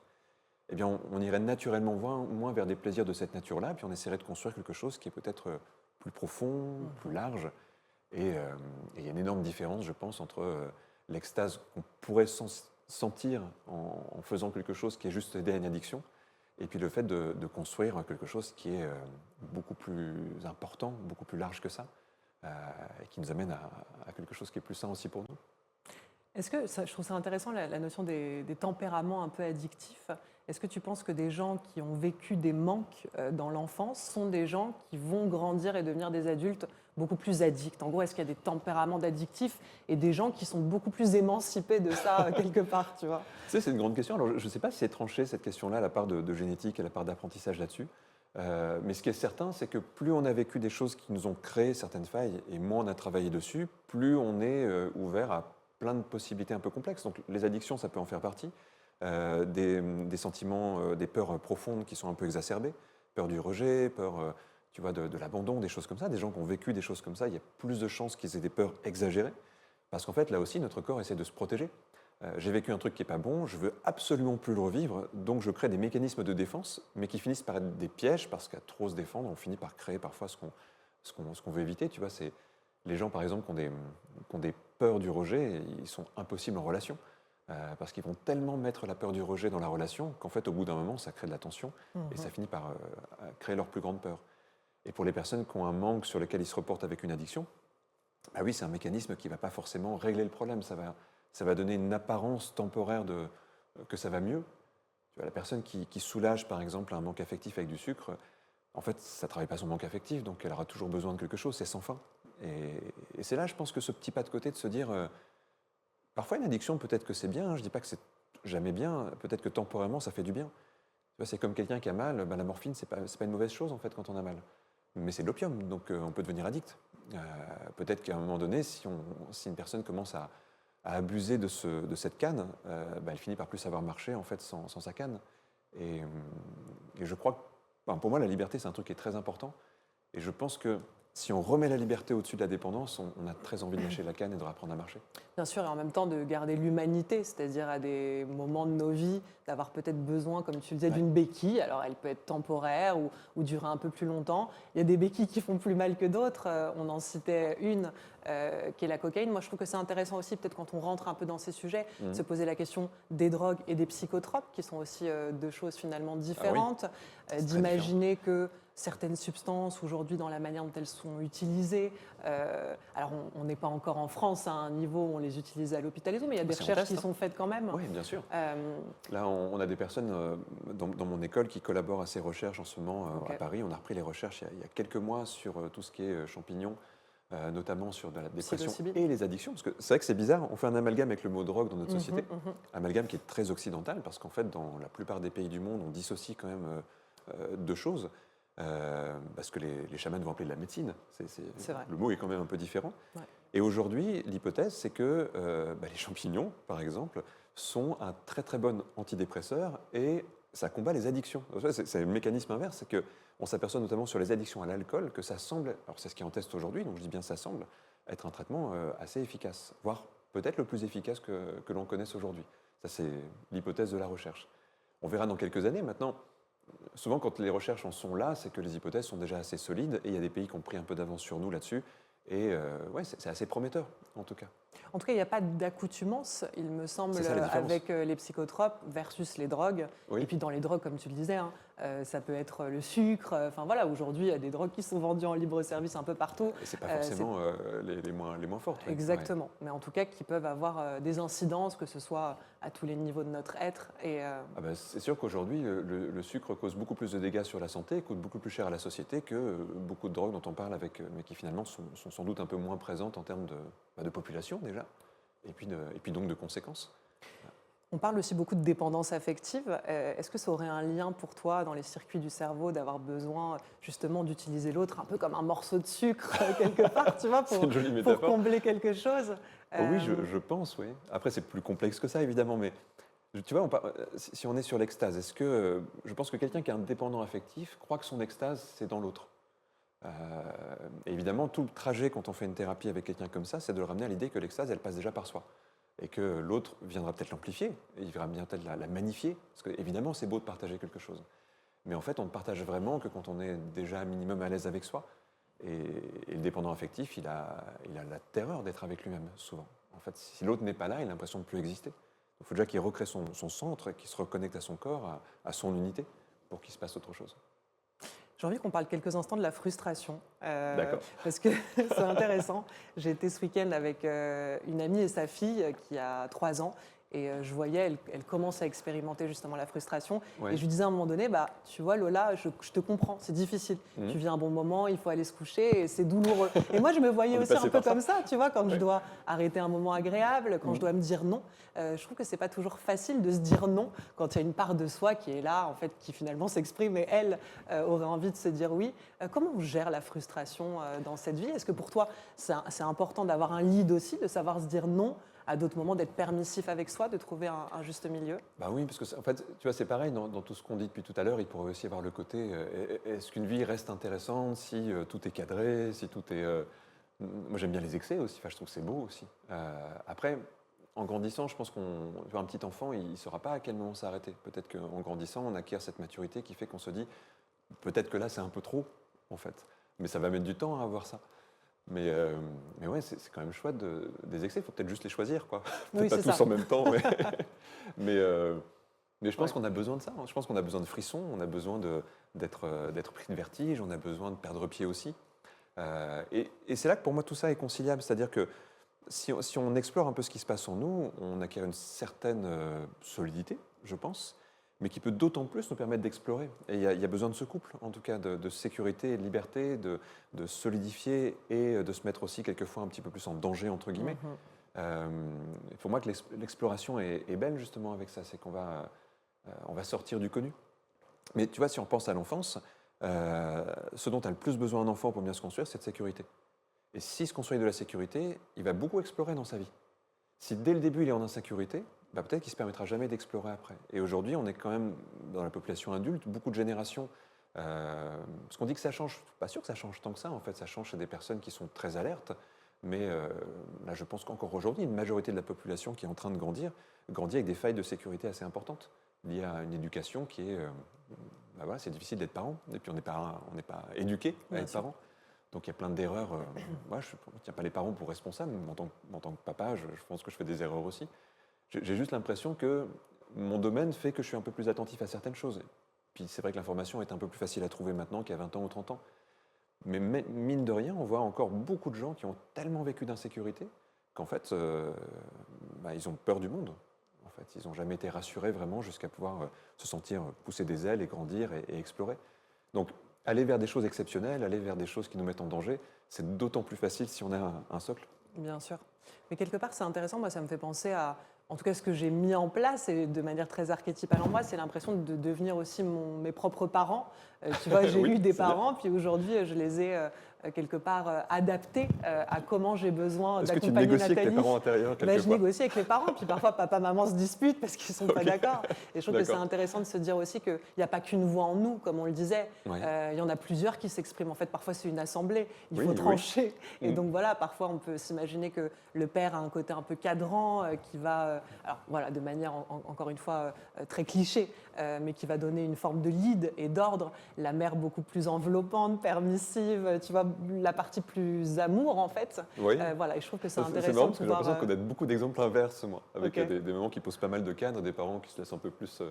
eh bien, on irait naturellement moins vers des plaisirs de cette nature-là, puis on essaierait de construire quelque chose qui est peut-être plus profond, plus large. Et il y a une énorme différence, je pense, entre l'extase qu'on pourrait sentir en faisant quelque chose qui est juste aider à une addiction, et puis le fait de construire quelque chose qui est beaucoup plus important, beaucoup plus large que ça, et qui nous amène à quelque chose qui est plus sain aussi pour nous. Est-ce que, je trouve ça intéressant la notion des tempéraments un peu addictifs. Est-ce que tu penses que des gens qui ont vécu des manques dans l'enfance sont des gens qui vont grandir et devenir des adultes beaucoup plus addicts? En gros, est-ce qu'il y a des tempéraments d'addictifs et des gens qui sont beaucoup plus émancipés de ça quelque part, tu vois? Tu sais, c'est une grande question. Alors, je ne sais pas si c'est tranché cette question-là, la part de génétique et la part d'apprentissage là-dessus. Mais ce qui est certain, c'est que plus on a vécu des choses qui nous ont créé certaines failles et moins on a travaillé dessus, plus on est ouvert à plein de possibilités un peu complexes. Donc les addictions, ça peut en faire partie. Des sentiments, des peurs profondes qui sont un peu exacerbées. Peur du rejet, peur tu vois, de l'abandon, des choses comme ça. Des gens qui ont vécu des choses comme ça, il y a plus de chances qu'ils aient des peurs exagérées. Parce qu'en fait, là aussi, notre corps essaie de se protéger. J'ai vécu un truc qui n'est pas bon, je veux absolument plus le revivre, donc je crée des mécanismes de défense, mais qui finissent par être des pièges, parce qu'à trop se défendre, on finit par créer parfois ce qu'on veut éviter. Tu vois, c'est les gens, par exemple, qui ont des peurs du rejet, ils sont impossibles en relation, parce qu'ils vont tellement mettre la peur du rejet dans la relation qu'en fait, au bout d'un moment, ça crée de la tension, et ça finit par créer leur plus grande peur. Et pour les personnes qui ont un manque sur lequel ils se reportent avec une addiction, bah oui, c'est un mécanisme qui ne va pas forcément régler le problème, ça va donner une apparence temporaire que ça va mieux. Tu vois, la personne qui soulage, par exemple, un manque affectif avec du sucre, en fait, ça ne travaille pas son manque affectif, donc elle aura toujours besoin de quelque chose, c'est sans fin. Et c'est là, je pense que ce petit pas de côté de se dire, parfois une addiction, peut-être que c'est bien, hein, je ne dis pas que c'est jamais bien, peut-être que temporairement, ça fait du bien. Tu vois, c'est comme quelqu'un qui a mal, bah, la morphine, c'est pas une mauvaise chose, en fait, quand on a mal. mais c'est de l'opium, donc on peut devenir addict. Peut-être qu'à un moment donné, si une personne commence à abuser de cette canne, elle finit par plus savoir marcher en fait sans sa canne. Et je crois que, pour moi, la liberté, c'est un truc qui est très important. Et je pense que si on remet la liberté au-dessus de la dépendance, on a très envie de lâcher la canne et de reapprendre à marcher. Bien sûr, et en même temps de garder l'humanité, c'est-à-dire à des moments de nos vies, d'avoir peut-être besoin, comme tu le disais, d'une béquille. Alors elle peut être temporaire ou durer un peu plus longtemps. Il y a des béquilles qui font plus mal que d'autres. On en citait une qui est la cocaïne. Moi, je trouve que c'est intéressant aussi, peut-être quand on rentre un peu dans ces sujets, de se poser la question des drogues et des psychotropes, qui sont aussi deux choses finalement différentes. D'imaginer que certaines substances aujourd'hui dans la manière dont elles sont utilisées. Alors on n'est pas encore en France à un niveau où on les utilise à l'hôpital et tout, mais il y a des recherches qui sont faites quand même. Oui, bien sûr. Là, on a des personnes dans mon école qui collaborent à ces recherches en ce moment à Paris. On a repris les recherches il y a quelques mois sur tout ce qui est champignons, notamment sur de la dépression et les addictions. Parce que c'est vrai que c'est bizarre, on fait un amalgame avec le mot drogue dans notre société. Amalgame qui est très occidental, parce qu'en fait, dans la plupart des pays du monde, on dissocie quand même deux choses. Parce que les chamans vont appeler de la médecine. C'est vrai. Le mot est quand même un peu différent. Ouais. Et aujourd'hui, l'hypothèse, c'est que les champignons, par exemple, sont un très très bon antidépresseur et ça combat les addictions. C'est le mécanisme inverse, c'est qu'on s'aperçoit notamment sur les addictions à l'alcool que ça semble, alors c'est ce qui est en test aujourd'hui, donc je dis bien ça semble, être un traitement assez efficace, voire peut-être le plus efficace que l'on connaisse aujourd'hui. Ça, c'est l'hypothèse de la recherche. On verra dans quelques années. Maintenant, souvent, quand les recherches en sont là, c'est que les hypothèses sont déjà assez solides et il y a des pays qui ont pris un peu d'avance sur nous là-dessus. Et c'est assez prometteur, en tout cas. En tout cas, il n'y a pas d'accoutumance, il me semble, avec les psychotropes versus les drogues. Oui. Et puis dans les drogues, comme tu le disais, ça peut être le sucre. Enfin voilà, aujourd'hui, il y a des drogues qui sont vendues en libre-service un peu partout. Et ce n'est pas forcément les moins fortes. Exactement. Ouais. Mais en tout cas, qui peuvent avoir des incidences, que ce soit à tous les niveaux de notre être. C'est sûr qu'aujourd'hui, le sucre cause beaucoup plus de dégâts sur la santé, coûte beaucoup plus cher à la société que beaucoup de drogues dont on parle, mais qui finalement sont sans doute un peu moins présentes en termes de population déjà, et puis donc de conséquences. On parle aussi beaucoup de dépendance affective. Est-ce que ça aurait un lien pour toi dans les circuits du cerveau d'avoir besoin justement d'utiliser l'autre un peu comme un morceau de sucre quelque part, tu vois, pour combler quelque chose Oui, je pense, oui. Après, c'est plus complexe que ça, évidemment, mais tu vois, si on est sur l'extase, est-ce que je pense que quelqu'un qui est un dépendant affectif croit que son extase, c'est dans l'autre. Évidemment, tout le trajet quand on fait une thérapie avec quelqu'un comme ça, c'est de le ramener à l'idée que l'extase, elle passe déjà par soi. Et que l'autre viendra peut-être l'amplifier, et il viendra bien peut-être la magnifier, parce qu'évidemment, c'est beau de partager quelque chose. Mais en fait, on ne partage vraiment que quand on est déjà un minimum à l'aise avec soi. Et le dépendant affectif, il a la terreur d'être avec lui-même, souvent. En fait, si l'autre n'est pas là, il a l'impression de ne plus exister. Il faut déjà qu'il recrée son centre, qu'il se reconnecte à son corps, à son unité, pour qu'il se passe autre chose. J'ai envie qu'on parle quelques instants de la frustration. D'accord. Parce que c'est intéressant. J'ai été ce week-end avec une amie et sa fille qui a 3 ans. Et je voyais, elle commence à expérimenter justement la frustration. Ouais. Et je lui disais à un moment donné, tu vois Lola, je te comprends, c'est difficile. Tu vis un bon moment, il faut aller se coucher et c'est douloureux. Et moi, je me voyais aussi un peu comme ça, tu vois, quand je dois arrêter un moment agréable, quand je dois me dire non. Je trouve que c'est pas toujours facile de se dire non quand il y a une part de soi qui est là, en fait, qui finalement s'exprime et elle aurait envie de se dire oui. Comment on gère la frustration dans cette vie? Est-ce que pour toi, c'est important d'avoir un lead aussi, de savoir se dire non à d'autres moments, d'être permissif avec soi, de trouver un juste milieu? Oui, parce que en fait, tu vois, c'est pareil, dans tout ce qu'on dit depuis tout à l'heure, il pourrait aussi y avoir le côté, est-ce qu'une vie reste intéressante si tout est cadré, si tout est... Moi, j'aime bien les excès aussi, je trouve que c'est beau aussi. Après, en grandissant, je pense un petit enfant, il ne saura pas à quel moment s'arrêter. Peut-être qu'en grandissant, on acquiert cette maturité qui fait qu'on se dit, peut-être que là, c'est un peu trop, en fait. Mais ça va mettre du temps à avoir ça. Mais ouais, c'est quand même chouette des excès. Il faut peut-être juste les choisir, quoi. Peut-être pas tous en même temps. Mais je pense qu'on a besoin de ça. Je pense qu'on a besoin de frissons, on a besoin d'être pris de vertige, on a besoin de perdre pied aussi. Et c'est là que pour moi tout ça est conciliable. C'est-à-dire que si on explore un peu ce qui se passe en nous, on acquiert une certaine solidité, je pense, mais qui peut d'autant plus nous permettre d'explorer. Et il y a besoin de ce couple, en tout cas, de sécurité et de liberté, de solidifier et de se mettre aussi quelquefois un petit peu plus en danger, entre guillemets. Pour moi, que l'exploration est belle, justement, avec ça. C'est qu'on va sortir du connu. Mais tu vois, si on pense à l'enfance, Ce dont a le plus besoin un enfant pour bien se construire, c'est de sécurité. Et s'il se construit de la sécurité, il va beaucoup explorer dans sa vie. Si dès le début il est en insécurité, peut-être qu'il ne se permettra jamais d'explorer après. Et aujourd'hui, on est quand même dans la population adulte, beaucoup de générations. Parce qu'on dit que ça change, je ne suis pas sûr que ça change tant que ça. En fait, ça change chez des personnes qui sont très alertes. Mais là, je pense qu'encore aujourd'hui, une majorité de la population qui est en train de grandir, grandit avec des failles de sécurité assez importantes, liées à une éducation qui est... voilà, c'est difficile d'être parent, et puis on n'est pas éduqué à être parent. Donc il y a plein d'erreurs. Moi, je ne tiens pas les parents pour responsables. En tant que papa, je pense que je fais des erreurs aussi. J'ai juste l'impression que mon domaine fait que je suis un peu plus attentif à certaines choses. Puis c'est vrai que l'information est un peu plus facile à trouver maintenant qu'il y a 20 ans ou 30 ans. Mais mine de rien, on voit encore beaucoup de gens qui ont tellement vécu d'insécurité qu'en fait, ils ont peur du monde. En fait, ils n'ont jamais été rassurés vraiment jusqu'à pouvoir se sentir pousser des ailes et grandir et explorer. Donc, aller vers des choses exceptionnelles, aller vers des choses qui nous mettent en danger, c'est d'autant plus facile si on a un socle. Bien sûr. Mais quelque part, c'est intéressant. Moi, ça me fait penser à, en tout cas, ce que j'ai mis en place, et de manière très archétypale en moi, c'est l'impression de devenir aussi mes propres parents. Tu vois, j'ai Oui, eu des c'est parents, puis aujourd'hui, je les ai quelque part adaptés à comment j'ai besoin d'accompagner Nathalie. Est-ce que tu négocies avec tes parents intérieurs quelque part? Je négocie avec les parents, puis parfois papa, maman se disputent parce qu'ils ne sont pas d'accord. Et je trouve que c'est intéressant de se dire aussi qu'il n'y a pas qu'une voix en nous, comme on le disait. Oui. Il y en a plusieurs qui s'expriment. En fait, parfois c'est une assemblée, il faut trancher. Et donc voilà, parfois on peut s'imaginer que le père a un côté un peu cadrant qui va, alors voilà, de manière encore une fois très cliché, mais qui va donner une forme de lead et d'ordre. La mère beaucoup plus enveloppante, permissive, tu vois, la partie plus amour en fait. Oui. Voilà, et je trouve que c'est intéressant. C'est marrant parce que j'ai pouvoir, l'impression qu'on a beaucoup d'exemples inverses, moi, avec Ok. des mamans qui posent pas mal de cadres, des parents qui se laissent un peu plus,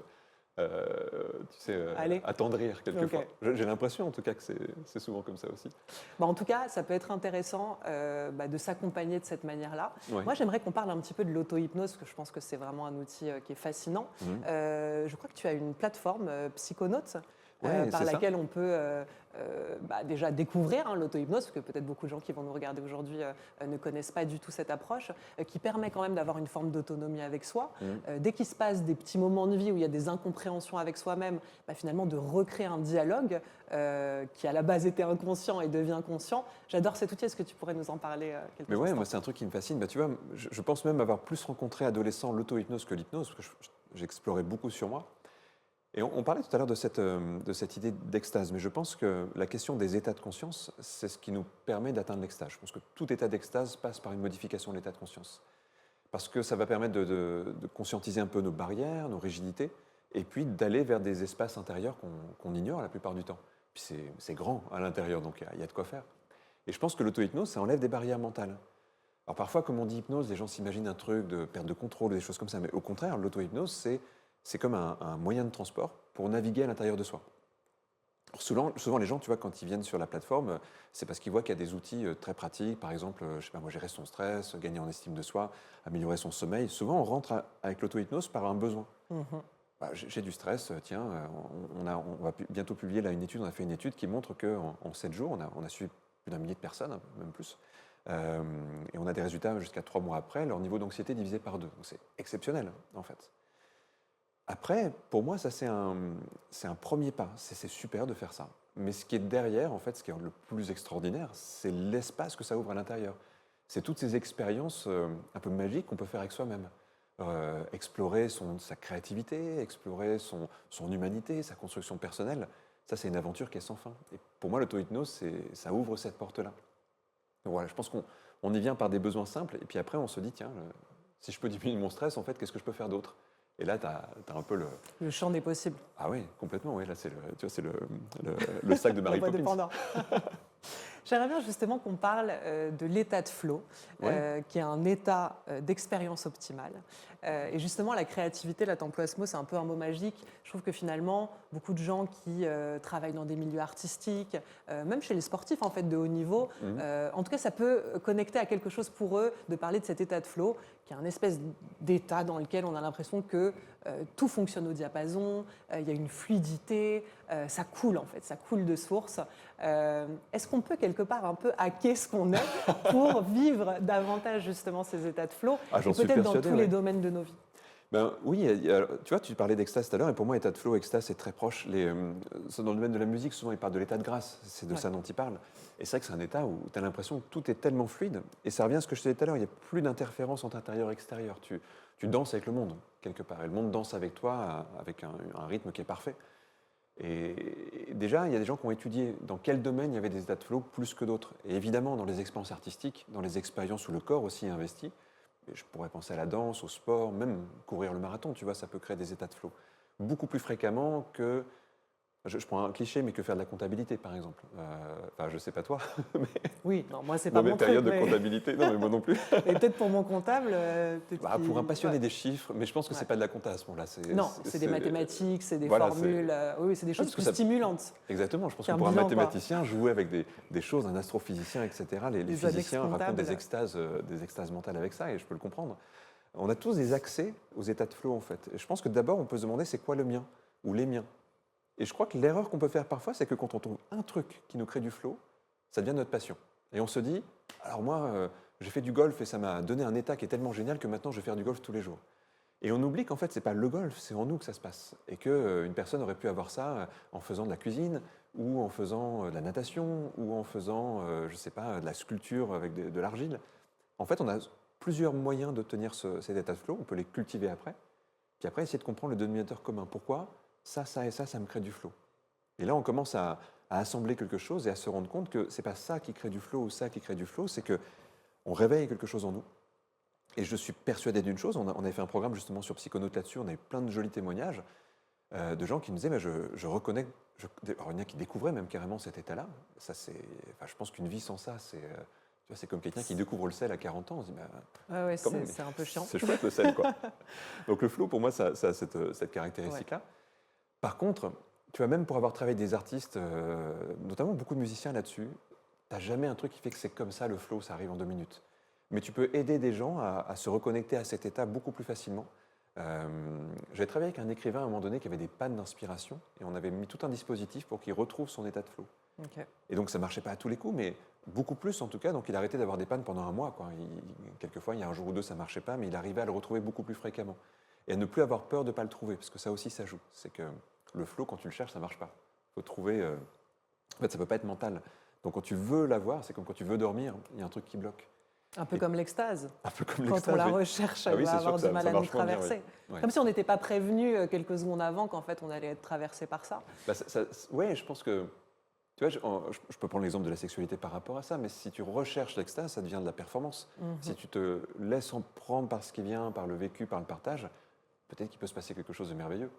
Allez. attendrir quelquefois. Ok. J'ai l'impression en tout cas que c'est souvent comme ça aussi. En tout cas, ça peut être intéressant de s'accompagner de cette manière-là. Ouais. Moi, j'aimerais qu'on parle un petit peu de l'auto-hypnose, parce que je pense que c'est vraiment un outil qui est fascinant. Je crois que tu as une plateforme Psychonautes, par laquelle on peut déjà découvrir l'auto-hypnose, parce que peut-être beaucoup de gens qui vont nous regarder aujourd'hui ne connaissent pas du tout cette approche, qui permet quand même d'avoir une forme d'autonomie avec soi. Dès qu'il se passe des petits moments de vie où il y a des incompréhensions avec soi-même, finalement de recréer un dialogue qui à la base était inconscient et devient conscient. J'adore cet outil, est-ce que tu pourrais nous en parler quelque chose? Mais ouais, moi c'est un truc qui me fascine. Tu vois, je pense même avoir plus rencontré adolescents l'auto-hypnose que l'hypnose, parce que j'explorais beaucoup sur moi. Et on parlait tout à l'heure de cette idée d'extase, mais je pense que la question des états de conscience, c'est ce qui nous permet d'atteindre l'extase. Je pense que tout état d'extase passe par une modification de l'état de conscience. Parce que ça va permettre de conscientiser un peu nos barrières, nos rigidités, et puis d'aller vers des espaces intérieurs qu'on ignore la plupart du temps. Puis c'est grand à l'intérieur, donc il y a de quoi faire. Et je pense que l'auto-hypnose, ça enlève des barrières mentales. Alors parfois, comme on dit hypnose, les gens s'imaginent un truc de perte de contrôle, des choses comme ça, mais au contraire, l'auto-hypnose, c'est comme un moyen de transport pour naviguer à l'intérieur de soi. Alors souvent, les gens, tu vois, quand ils viennent sur la plateforme, c'est parce qu'ils voient qu'il y a des outils très pratiques, par exemple, je sais pas, moi, gérer son stress, gagner en estime de soi, améliorer son sommeil. Souvent, on rentre avec l'auto-hypnose par un besoin. J'ai du stress, tiens, on va bientôt publier là une étude, on a fait une étude qui montre qu'en 7 jours, on a suivi plus d'un millier de personnes, même plus, et on a des résultats jusqu'à 3 mois après, leur niveau d'anxiété divisé par 2. Donc c'est exceptionnel, en fait. Après, pour moi, ça c'est un premier pas. C'est super de faire ça. Mais ce qui est derrière, en fait, ce qui est le plus extraordinaire, c'est l'espace que ça ouvre à l'intérieur. C'est toutes ces expériences un peu magiques qu'on peut faire avec soi-même. Explorer sa créativité, explorer son humanité, sa construction personnelle. Ça, c'est une aventure qui est sans fin. Et pour moi, l'auto-hypnose, ça ouvre cette porte-là. Donc voilà, je pense qu'on y vient par des besoins simples. Et puis après, on se dit, tiens, si je peux diminuer mon stress, en fait, qu'est-ce que je peux faire d'autre? Et là, tu as un peu le champ des possibles. Ah oui, complètement. Oui. Là, c'est le sac de Mary Poppins. J'aimerais bien justement qu'on parle de l'état de flow, qui est un état d'expérience optimale. Et justement, la créativité, là, tu emploies ce mot, c'est un peu un mot magique. Je trouve que finalement, beaucoup de gens qui travaillent dans des milieux artistiques, même chez les sportifs en fait, de haut niveau, en tout cas, ça peut connecter à quelque chose pour eux de parler de cet état de flow, qui est un espèce d'état dans lequel on a l'impression que tout fonctionne au diapason, il y a une fluidité, ça coule en fait, ça coule de source. Est-ce qu'on peut quelque part un peu hacker ce qu'on est pour vivre davantage justement ces états de flow, et peut-être dans tous les domaines de nos vies? Ben oui, tu vois, tu parlais d'extase tout à l'heure, et pour moi, état de flow, extase, c'est très proche. Dans le domaine de la musique, souvent, ils parlent de l'état de grâce, c'est de Ouais. ça dont ils parlent. Et c'est vrai que c'est un état où tu as l'impression que tout est tellement fluide, et ça revient à ce que je te disais tout à l'heure, il n'y a plus d'interférence entre intérieur et extérieur. Tu danses avec le monde, quelque part, et le monde danse avec toi, avec un rythme qui est parfait. Et déjà, il y a des gens qui ont étudié dans quel domaine il y avait des états de flow plus que d'autres. Et évidemment, dans les expériences artistiques, dans les expériences où le corps aussi est investi, et je pourrais penser à la danse, au sport, même courir le marathon, tu vois, ça peut créer des états de flow. Beaucoup plus fréquemment que, je prends un cliché, mais que faire de la comptabilité, par exemple. Enfin, je sais pas toi, mais Oui, non, moi, c'est pas dans mes mon truc. périodes de Mais... comptabilité, non, mais moi non plus. Et peut-être pour mon comptable, peut-être Pour un passionné ouais. des chiffres, mais je pense que Ouais. c'est pas de la compta à ce moment-là. Non, c'est des mathématiques, c'est des voilà, formules. Oui, c'est des choses parce que plus ça- stimulantes Exactement, je pense que qu'un pour un bilan, quoi. mathématicien, jouer avec des choses, un astrophysicien, etc., les Des physiciens annexes racontent comptables. des extases mentales avec ça, et je peux le comprendre. On a tous des accès aux états de flow, en fait. Et je pense que d'abord, on peut se demander c'est quoi le mien, ou les miens. Et je crois que l'erreur qu'on peut faire parfois, c'est que quand on trouve un truc qui nous crée du flow, ça devient notre passion. Et on se dit, alors moi, j'ai fait du golf et ça m'a donné un état qui est tellement génial que maintenant je vais faire du golf tous les jours. Et on oublie qu'en fait, c'est pas le golf, c'est en nous que ça se passe. Et qu'une personne aurait pu avoir ça en faisant de la cuisine, ou en faisant de la natation, ou en faisant, je sais pas, de la sculpture avec de l'argile. En fait, on a plusieurs moyens d'obtenir cet état de flow, on peut les cultiver après, puis après essayer de comprendre le dénominateur commun. Pourquoi ça et ça me crée du flow. Et là, on commence à assembler quelque chose et à se rendre compte que c'est pas ça qui crée du flow ou ça qui crée du flow, c'est que on réveille quelque chose en nous. Et je suis persuadé d'une chose, on avait fait un programme justement sur Psychonautes là-dessus, on a eu plein de jolis témoignages de gens qui me disaient, mais je reconnais, alors il y en a qui découvraient même carrément cet état-là. Ça, je pense qu'une vie sans ça, c'est comme quelqu'un qui découvre le sel à 40 ans, on se dit, Ouais, quand même, c'est un peu chiant. c'est chouette le sel, quoi. Donc le flow, pour moi, ça a cette caractéristique-là. Par contre, tu vois, même pour avoir travaillé avec des artistes, notamment beaucoup de musiciens là-dessus, tu n'as jamais un truc qui fait que c'est comme ça, le flow, ça arrive en 2 minutes. Mais tu peux aider des gens à se reconnecter à cet état beaucoup plus facilement. J'avais travaillé avec un écrivain à un moment donné qui avait des pannes d'inspiration et on avait mis tout un dispositif pour qu'il retrouve son état de flow. Ok. Et donc ça ne marchait pas à tous les coups, mais beaucoup plus en tout cas. Donc il a arrêté d'avoir des pannes pendant un mois, quoi. Quelquefois, il y a un jour ou deux, ça ne marchait pas, mais il arrivait à le retrouver beaucoup plus fréquemment. Et à ne plus avoir peur de ne pas le trouver, parce que ça aussi, ça joue. C'est que le flow, quand tu le cherches, ça ne marche pas. Il faut trouver. En fait, ça ne peut pas être mental. Donc quand tu veux l'avoir, c'est comme quand tu veux dormir, il y a un truc qui bloque. Un peu comme l'extase. Un peu comme Quand l'extase, on la oui. recherche, Ah elle oui, va c'est sûr avoir que du mal ça à nous marche moins bien, traverser. oui. Ouais. Comme si on n'était pas prévenu quelques secondes avant qu'en fait on allait être traversé par ça. Ouais, je pense que. Tu vois, je peux prendre l'exemple de la sexualité par rapport à ça, mais si tu recherches l'extase, ça devient de la performance. Si tu te laisses en prendre par ce qui vient, par le vécu, par le partage, peut-être qu'il peut se passer quelque chose de merveilleux.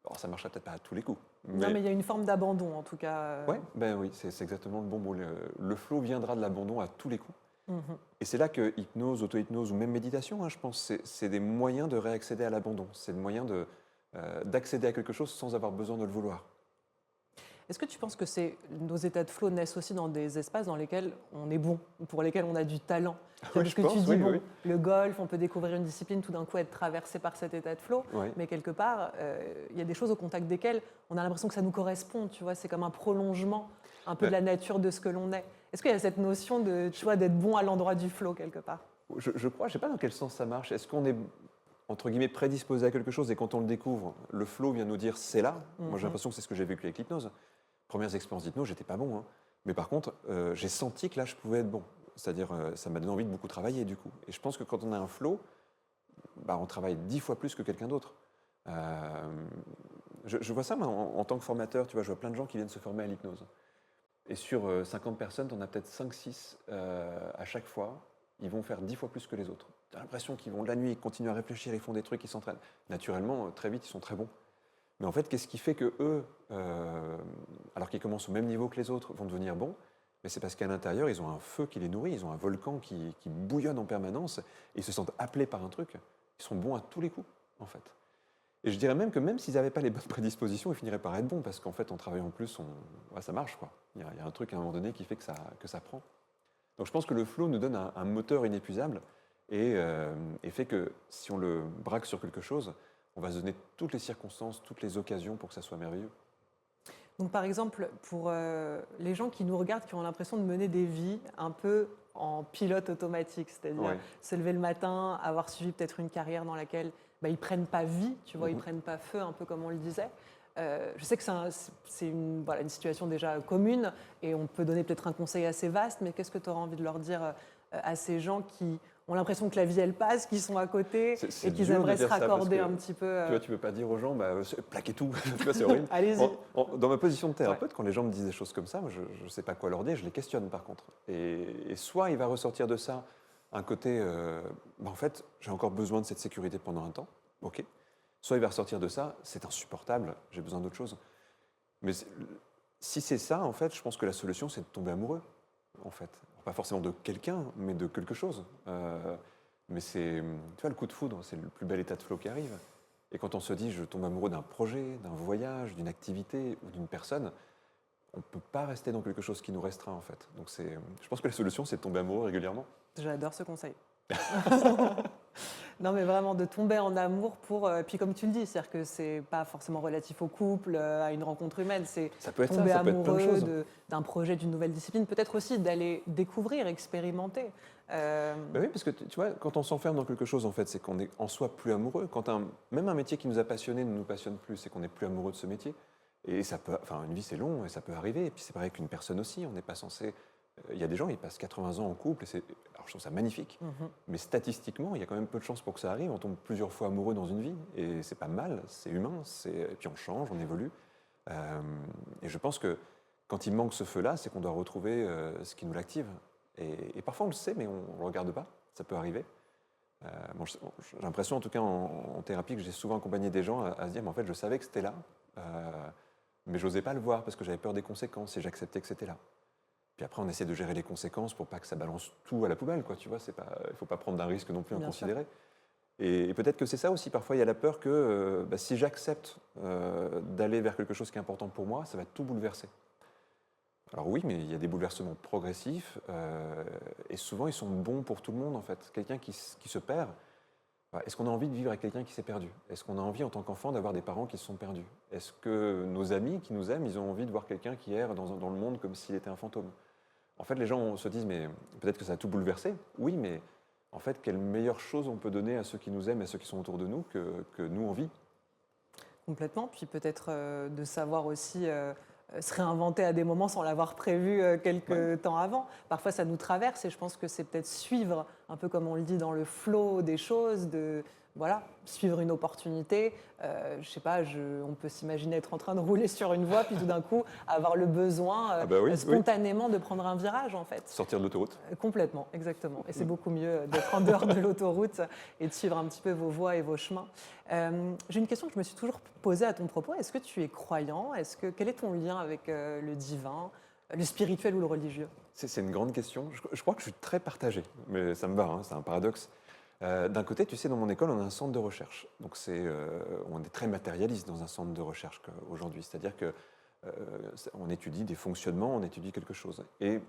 Alors, ça ne marchera peut-être pas à tous les coups. Non, mais il y a une forme d'abandon en tout cas. Ouais, ben oui, c'est exactement le bon mot. Le flow viendra de l'abandon à tous les coups. Mhm. Et c'est là que hypnose, auto-hypnose ou même méditation, je pense, c'est des moyens de réaccéder à l'abandon. C'est des moyens d'accéder à quelque chose sans avoir besoin de le vouloir. Est-ce que tu penses que nos états de flow naissent aussi dans des espaces dans lesquels on est bon, ou pour lesquels on a du talent? Oui, Parce je que pense, tu dis, oui, bon, oui. le golf, on peut découvrir une discipline, tout d'un coup être traversé par cet état de flow, Ouais. mais quelque part, il y a des choses au contact desquelles on a l'impression que ça nous correspond, tu vois, c'est comme un prolongement un peu de la nature de ce que l'on est. Est-ce qu'il y a cette notion de, tu vois, d'être bon à l'endroit du flow quelque part? Je crois, je ne sais pas dans quel sens ça marche. Est-ce qu'on est, entre guillemets, prédisposé à quelque chose et quand on le découvre, le flow vient nous dire c'est là? Moi, j'ai l'impression que c'est ce que j'ai vécu avec l'hypnose. Premières expériences d'hypnose, j'étais pas bon. Hein. Mais par contre, j'ai senti que là, je pouvais être bon. C'est-à-dire, ça m'a donné envie de beaucoup travailler, du coup. Et je pense que quand on a un flow, on travaille 10 fois plus que quelqu'un d'autre. Je vois ça, moi, en tant que formateur, tu vois, je vois plein de gens qui viennent se former à l'hypnose. Et sur 50 personnes, tu en as peut-être 5-6 à chaque fois. Ils vont faire 10 fois plus que les autres. Tu as l'impression qu'ils vont de la nuit, ils continuent à réfléchir, ils font des trucs, ils s'entraînent. Naturellement, très vite, ils sont très bons. Mais en fait, qu'est-ce qui fait que eux, alors qu'ils commencent au même niveau que les autres, vont devenir bons? Mais c'est parce qu'à l'intérieur, ils ont un feu qui les nourrit, ils ont un volcan qui bouillonne en permanence, et ils se sentent appelés par un truc. Ils sont bons à tous les coups, en fait. Et je dirais même que même s'ils n'avaient pas les bonnes prédispositions, ils finiraient par être bons, parce qu'en fait, en travaillant plus, ça marche, quoi. Il y a un truc à un moment donné qui fait que ça prend. Donc je pense que le flow nous donne un moteur inépuisable, et fait que si on le braque sur quelque chose, on va se donner toutes les circonstances, toutes les occasions pour que ça soit merveilleux. Donc par exemple, pour les gens qui nous regardent, qui ont l'impression de mener des vies un peu en pilote automatique, c'est-à-dire se lever le matin, avoir suivi peut-être une carrière dans laquelle ils prennent pas vie, tu vois, ils Mhm. prennent pas feu, un peu comme on le disait. Je sais que c'est une situation déjà commune et on peut donner peut-être un conseil assez vaste, mais qu'est-ce que tu auras envie de leur dire à ces gens qui ont l'impression que la vie elle passe, qui sont à côté C'est et qu'ils dur de aimeraient se dire ça parce raccorder que, un petit peu tu vois, tu peux pas dire aux gens, plaquez tout, tu vois, c'est horrible. Allez-y. Dans ma position de thérapeute, quand les gens me disent des choses comme ça, moi, je ne sais pas quoi leur dire, je les questionne par contre. Et soit il va ressortir de ça un côté, en fait, j'ai encore besoin de cette sécurité pendant un temps, ok. Soit il va ressortir de ça, c'est insupportable, j'ai besoin d'autre chose. Mais si c'est ça, en fait, je pense que la solution, c'est de tomber amoureux, en fait. Alors, pas forcément de quelqu'un, mais de quelque chose. Mais c'est, tu vois, le coup de foudre, c'est le plus bel état de flow qui arrive. Et quand on se dit, je tombe amoureux d'un projet, d'un voyage, d'une activité ou d'une personne, on ne peut pas rester dans quelque chose qui nous restreint, en fait. Donc je pense que la solution, c'est de tomber amoureux régulièrement. J'adore ce conseil. Non, mais vraiment de tomber en amour pour. Puis comme tu le dis, c'est-à-dire que c'est pas forcément relatif au couple, à une rencontre humaine, c'est Ça peut être tomber ça peut être plein de amoureux choses. d'un projet, d'une nouvelle discipline, peut-être aussi d'aller découvrir, expérimenter. Ben oui, parce que tu vois, quand on s'enferme dans quelque chose, en fait, c'est qu'on est en soi plus amoureux. Même un métier qui nous a passionnés ne nous passionne plus, c'est qu'on n'est plus amoureux de ce métier. Et ça peut, enfin, une vie c'est long et ça peut arriver. Et puis c'est pareil qu'une personne aussi, on n'est pas censé. Il y a des gens, ils passent 80 ans en couple, alors je trouve ça magnifique. Mhm. Mais statistiquement, il y a quand même peu de chances pour que ça arrive. On tombe plusieurs fois amoureux dans une vie et c'est pas mal, c'est humain. Et puis on change, on évolue. Et je pense que quand il manque ce feu-là, c'est qu'on doit retrouver ce qui nous l'active. Et parfois on le sait, mais on ne le regarde pas. Ça peut arriver. J'ai l'impression, en tout cas en thérapie, que j'ai souvent accompagné des gens à se dire, mais en fait, je savais que c'était là, mais je n'osais pas le voir parce que j'avais peur des conséquences et j'acceptais que c'était là. Puis après, on essaie de gérer les conséquences pour pas que ça balance tout à la poubelle, quoi. Tu vois, il ne faut pas prendre d'un risque non plus Bien sûr. inconsidéré. Et peut-être que c'est ça aussi. Parfois, il y a la peur que si j'accepte d'aller vers quelque chose qui est important pour moi, ça va tout bouleverser. Alors oui, mais il y a des bouleversements progressifs et souvent ils sont bons pour tout le monde en fait. Quelqu'un qui se perd, est-ce qu'on a envie de vivre avec quelqu'un qui s'est perdu? Est-ce qu'on a envie en tant qu'enfant d'avoir des parents qui se sont perdus? Est-ce que nos amis qui nous aiment, ils ont envie de voir quelqu'un qui erre dans le monde comme s'il était un fantôme? En fait, les gens se disent, mais peut-être que ça a tout bouleversé. Oui, mais en fait, quelle meilleure chose on peut donner à ceux qui nous aiment et à ceux qui sont autour de nous que nous on vit? Complètement. Puis peut-être de savoir aussi se réinventer à des moments sans l'avoir prévu quelques temps avant. Parfois, ça nous traverse et je pense que c'est peut-être suivre, un peu comme on le dit, dans le flot des choses, voilà, suivre une opportunité. Je sais pas, on peut s'imaginer être en train de rouler sur une voie, puis tout d'un coup avoir le besoin Ah bah oui, spontanément de prendre un virage, en fait. Sortir de l'autoroute. Complètement, exactement. Et c'est beaucoup mieux d'être en dehors de l'autoroute et de suivre un petit peu vos voies et vos chemins. J'ai une question que je me suis toujours posée à ton propos. Est-ce que tu es croyant? Quel est ton lien avec le divin, le spirituel ou le religieux? C'est une grande question. Je crois que je suis très partagé, mais ça me va, hein, c'est un paradoxe. D'un côté, tu sais, dans mon école, on a un centre de recherche. Donc, on est très matérialiste dans un centre de recherche aujourd'hui. C'est-à-dire qu'on étudie des fonctionnements, on étudie quelque chose. Et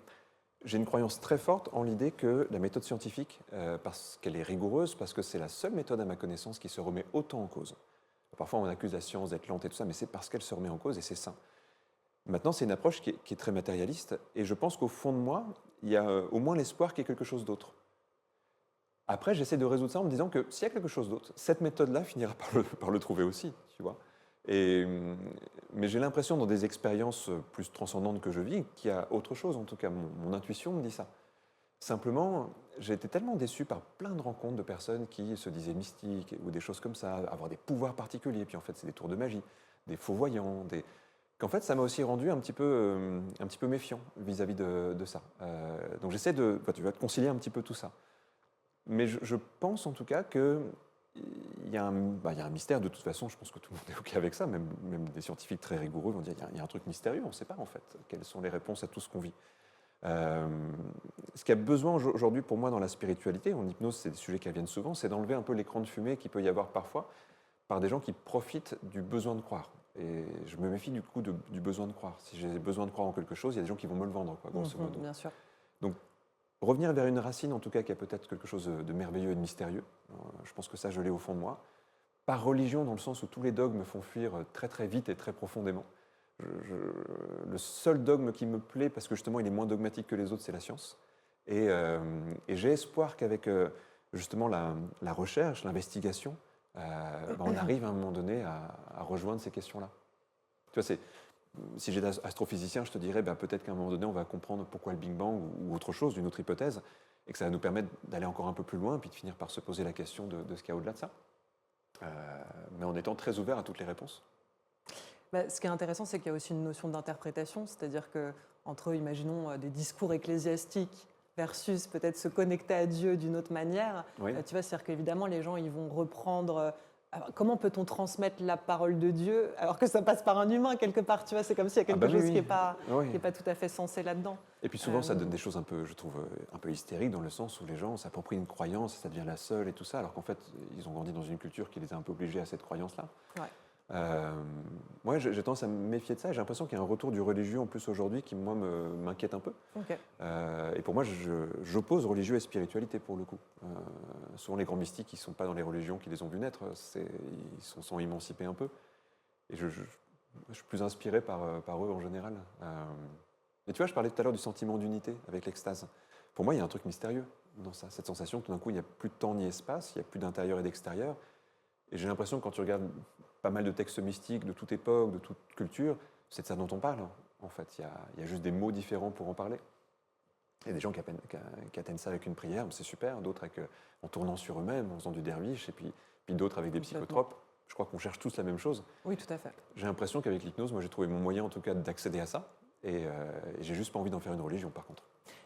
j'ai une croyance très forte en l'idée que la méthode scientifique, parce qu'elle est rigoureuse, parce que c'est la seule méthode à ma connaissance qui se remet autant en cause. Parfois, on accuse la science d'être lente et tout ça, mais c'est parce qu'elle se remet en cause et c'est sain. Maintenant, c'est une approche qui est très matérialiste. Et je pense qu'au fond de moi, il y a au moins l'espoir qu'il y ait quelque chose d'autre. Après, j'essaie de résoudre ça en me disant que s'il y a quelque chose d'autre, cette méthode-là finira par le trouver aussi, tu vois. Mais j'ai l'impression, dans des expériences plus transcendantes que je vis, qu'il y a autre chose, en tout cas, mon intuition me dit ça. Simplement, j'ai été tellement déçu par plein de rencontres de personnes qui se disaient mystiques ou des choses comme ça, avoir des pouvoirs particuliers, puis en fait, c'est des tours de magie, des faux voyants, qu'en fait, ça m'a aussi rendu un petit peu méfiant vis-à-vis de ça. Donc j'essaie tu vas te concilier un petit peu tout ça. Mais je pense en tout cas qu'il y a un mystère de toute façon, je pense que tout le monde est OK avec ça, même des scientifiques très rigoureux vont dire qu'il y a un truc mystérieux, on ne sait pas en fait quelles sont les réponses à tout ce qu'on vit. Ce qu'il y a besoin aujourd'hui pour moi dans la spiritualité, en hypnose c'est des sujets qui reviennent souvent, c'est d'enlever un peu l'écran de fumée qu'il peut y avoir parfois par des gens qui profitent du besoin de croire. Et je me méfie du coup du besoin de croire. Si j'ai besoin de croire en quelque chose, il y a des gens qui vont me le vendre, quoi, grosso modo. Bien sûr. Donc, revenir vers une racine, en tout cas, qui a peut-être quelque chose de merveilleux et de mystérieux. Je pense que ça, je l'ai au fond de moi. Pas religion, dans le sens où tous les dogmes me font fuir très très vite et très profondément. Le seul dogme qui me plaît, parce que justement, il est moins dogmatique que les autres, c'est la science. Et j'ai espoir qu'avec justement la recherche, l'investigation, on arrive à un moment donné à rejoindre ces questions-là. Tu vois, si j'étais astrophysicien, je te dirais peut-être qu'à un moment donné, on va comprendre pourquoi le Big Bang ou autre chose, une autre hypothèse, et que ça va nous permettre d'aller encore un peu plus loin, puis de finir par se poser la question de ce qu'il y a au-delà de ça. Mais en étant très ouvert à toutes les réponses. Ce qui est intéressant, c'est qu'il y a aussi une notion d'interprétation, c'est-à-dire que entre, imaginons, des discours ecclésiastiques versus peut-être se connecter à Dieu d'une autre manière, Oui. tu vois, c'est-à-dire qu'évidemment, les gens, ils vont reprendre. Alors, comment peut-on transmettre la parole de Dieu alors que ça passe par un humain quelque part, tu vois, c'est comme s'il y a quelque chose qui n'est pas tout à fait sensé là-dedans. Et puis souvent, ça donne des choses un peu, je trouve, un peu hystériques dans le sens où les gens s'approprient une croyance, ça devient la seule et tout ça, alors qu'en fait, ils ont grandi dans une culture qui les a un peu obligés à cette croyance-là. Moi, j'ai tendance à me méfier de ça. J'ai l'impression qu'il y a un retour du religieux en plus aujourd'hui qui, moi, m'inquiète un peu. Okay. Et pour moi, j'oppose religieux et spiritualité pour le coup. Souvent, les grands mystiques, qui ne sont pas dans les religions qui les ont vus naître, ils sont émancipés un peu. Et je suis plus inspiré par eux en général. Et tu vois, je parlais tout à l'heure du sentiment d'unité avec l'extase. Pour moi, il y a un truc mystérieux dans ça. Cette sensation que tout d'un coup, il n'y a plus de temps ni espace, il n'y a plus d'intérieur et d'extérieur. Et j'ai l'impression que quand tu regardes pas mal de textes mystiques de toute époque, de toute culture, c'est de ça dont on parle. En fait, il y a juste des mots différents pour en parler. Il y a des gens qui atteignent ça avec une prière, c'est super. D'autres en tournant sur eux-mêmes, en faisant du derviche, et puis d'autres avec des psychotropes. Je crois qu'on cherche tous la même chose. Oui, tout à fait. J'ai l'impression qu'avec l'hypnose, moi, j'ai trouvé mon moyen, en tout cas, d'accéder à ça. Et j'ai juste pas envie d'en faire une religion, par contre.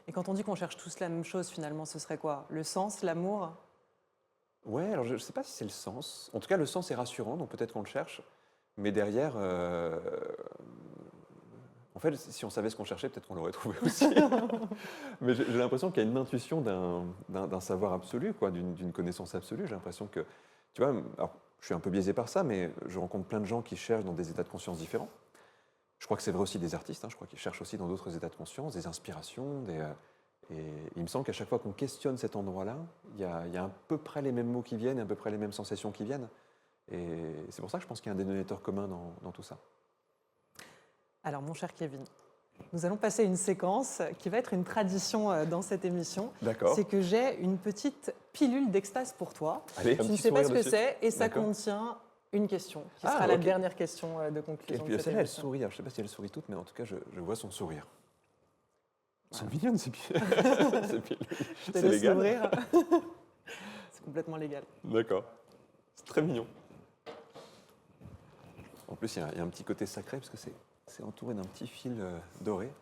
Et quand on dit qu'on cherche tous la même chose, finalement, ce serait quoi? Le sens, l'amour? Ouais, alors je ne sais pas si c'est le sens. En tout cas, le sens est rassurant, donc peut-être qu'on le cherche. Mais derrière, en fait, si on savait ce qu'on cherchait, peut-être qu'on l'aurait trouvé aussi. Mais j'ai l'impression qu'il y a une intuition d'un savoir absolu, quoi, d'une connaissance absolue. J'ai l'impression que, tu vois, alors, je suis un peu biaisé par ça, mais je rencontre plein de gens qui cherchent dans des états de conscience différents. Je crois que c'est vrai aussi des artistes, je crois qu'ils cherchent aussi dans d'autres états de conscience, des inspirations, et il me semble qu'à chaque fois qu'on questionne cet endroit-là, il y a à peu près les mêmes mots qui viennent, à peu près les mêmes sensations qui viennent. Et c'est pour ça que je pense qu'il y a un dénominateur commun dans tout ça. Alors, mon cher Kevin, nous allons passer une séquence qui va être une tradition dans cette émission. D'accord. C'est que j'ai une petite pilule d'extase pour toi. Allez, je ne sais pas ce que c'est, et ça contient une question, qui sera la dernière question de conclusion. Et puis celle-là, elle sourit. Alors, je ne sais pas si elle sourit toute, mais en tout cas, je vois son sourire. C'est mignonne, ces pilules. Je te laisse l'ouvrir. C'est complètement légal. D'accord. C'est très mignon. En plus, il y a un petit côté sacré, parce que c'est entouré d'un petit fil doré.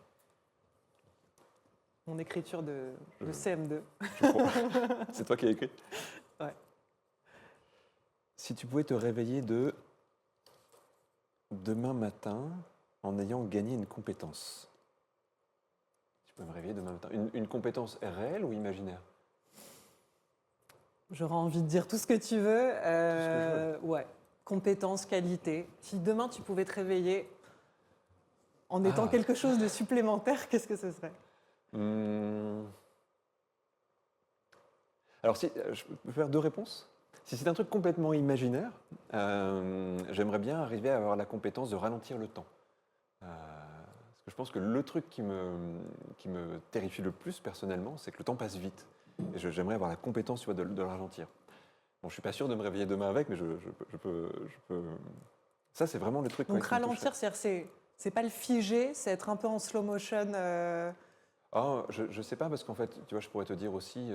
Mon écriture de CM2. C'est toi qui as écrit? Ouais. Si tu pouvais te réveiller demain matin en ayant gagné une compétence. Je peux me réveiller demain matin. Une compétence réelle ou imaginaire? J'aurais envie de dire tout ce que tu veux. Tout ce que je veux. Ouais. Compétence, qualité. Si demain tu pouvais te réveiller en étant quelque chose de supplémentaire, qu'est-ce que ce serait? Alors, je peux faire deux réponses. Si c'est un truc complètement imaginaire, j'aimerais bien arriver à avoir la compétence de ralentir le temps. Parce que je pense que le truc qui me terrifie le plus personnellement, c'est que le temps passe vite. Et j'aimerais avoir la compétence, tu vois, de le ralentir. Bon, je ne suis pas sûr de me réveiller demain avec, mais je peux... Ça, c'est vraiment le truc. Donc ralentir, c'est pas le figer, c'est être un peu en slow motion. Je sais pas, parce qu'en fait, tu vois, je pourrais te dire aussi,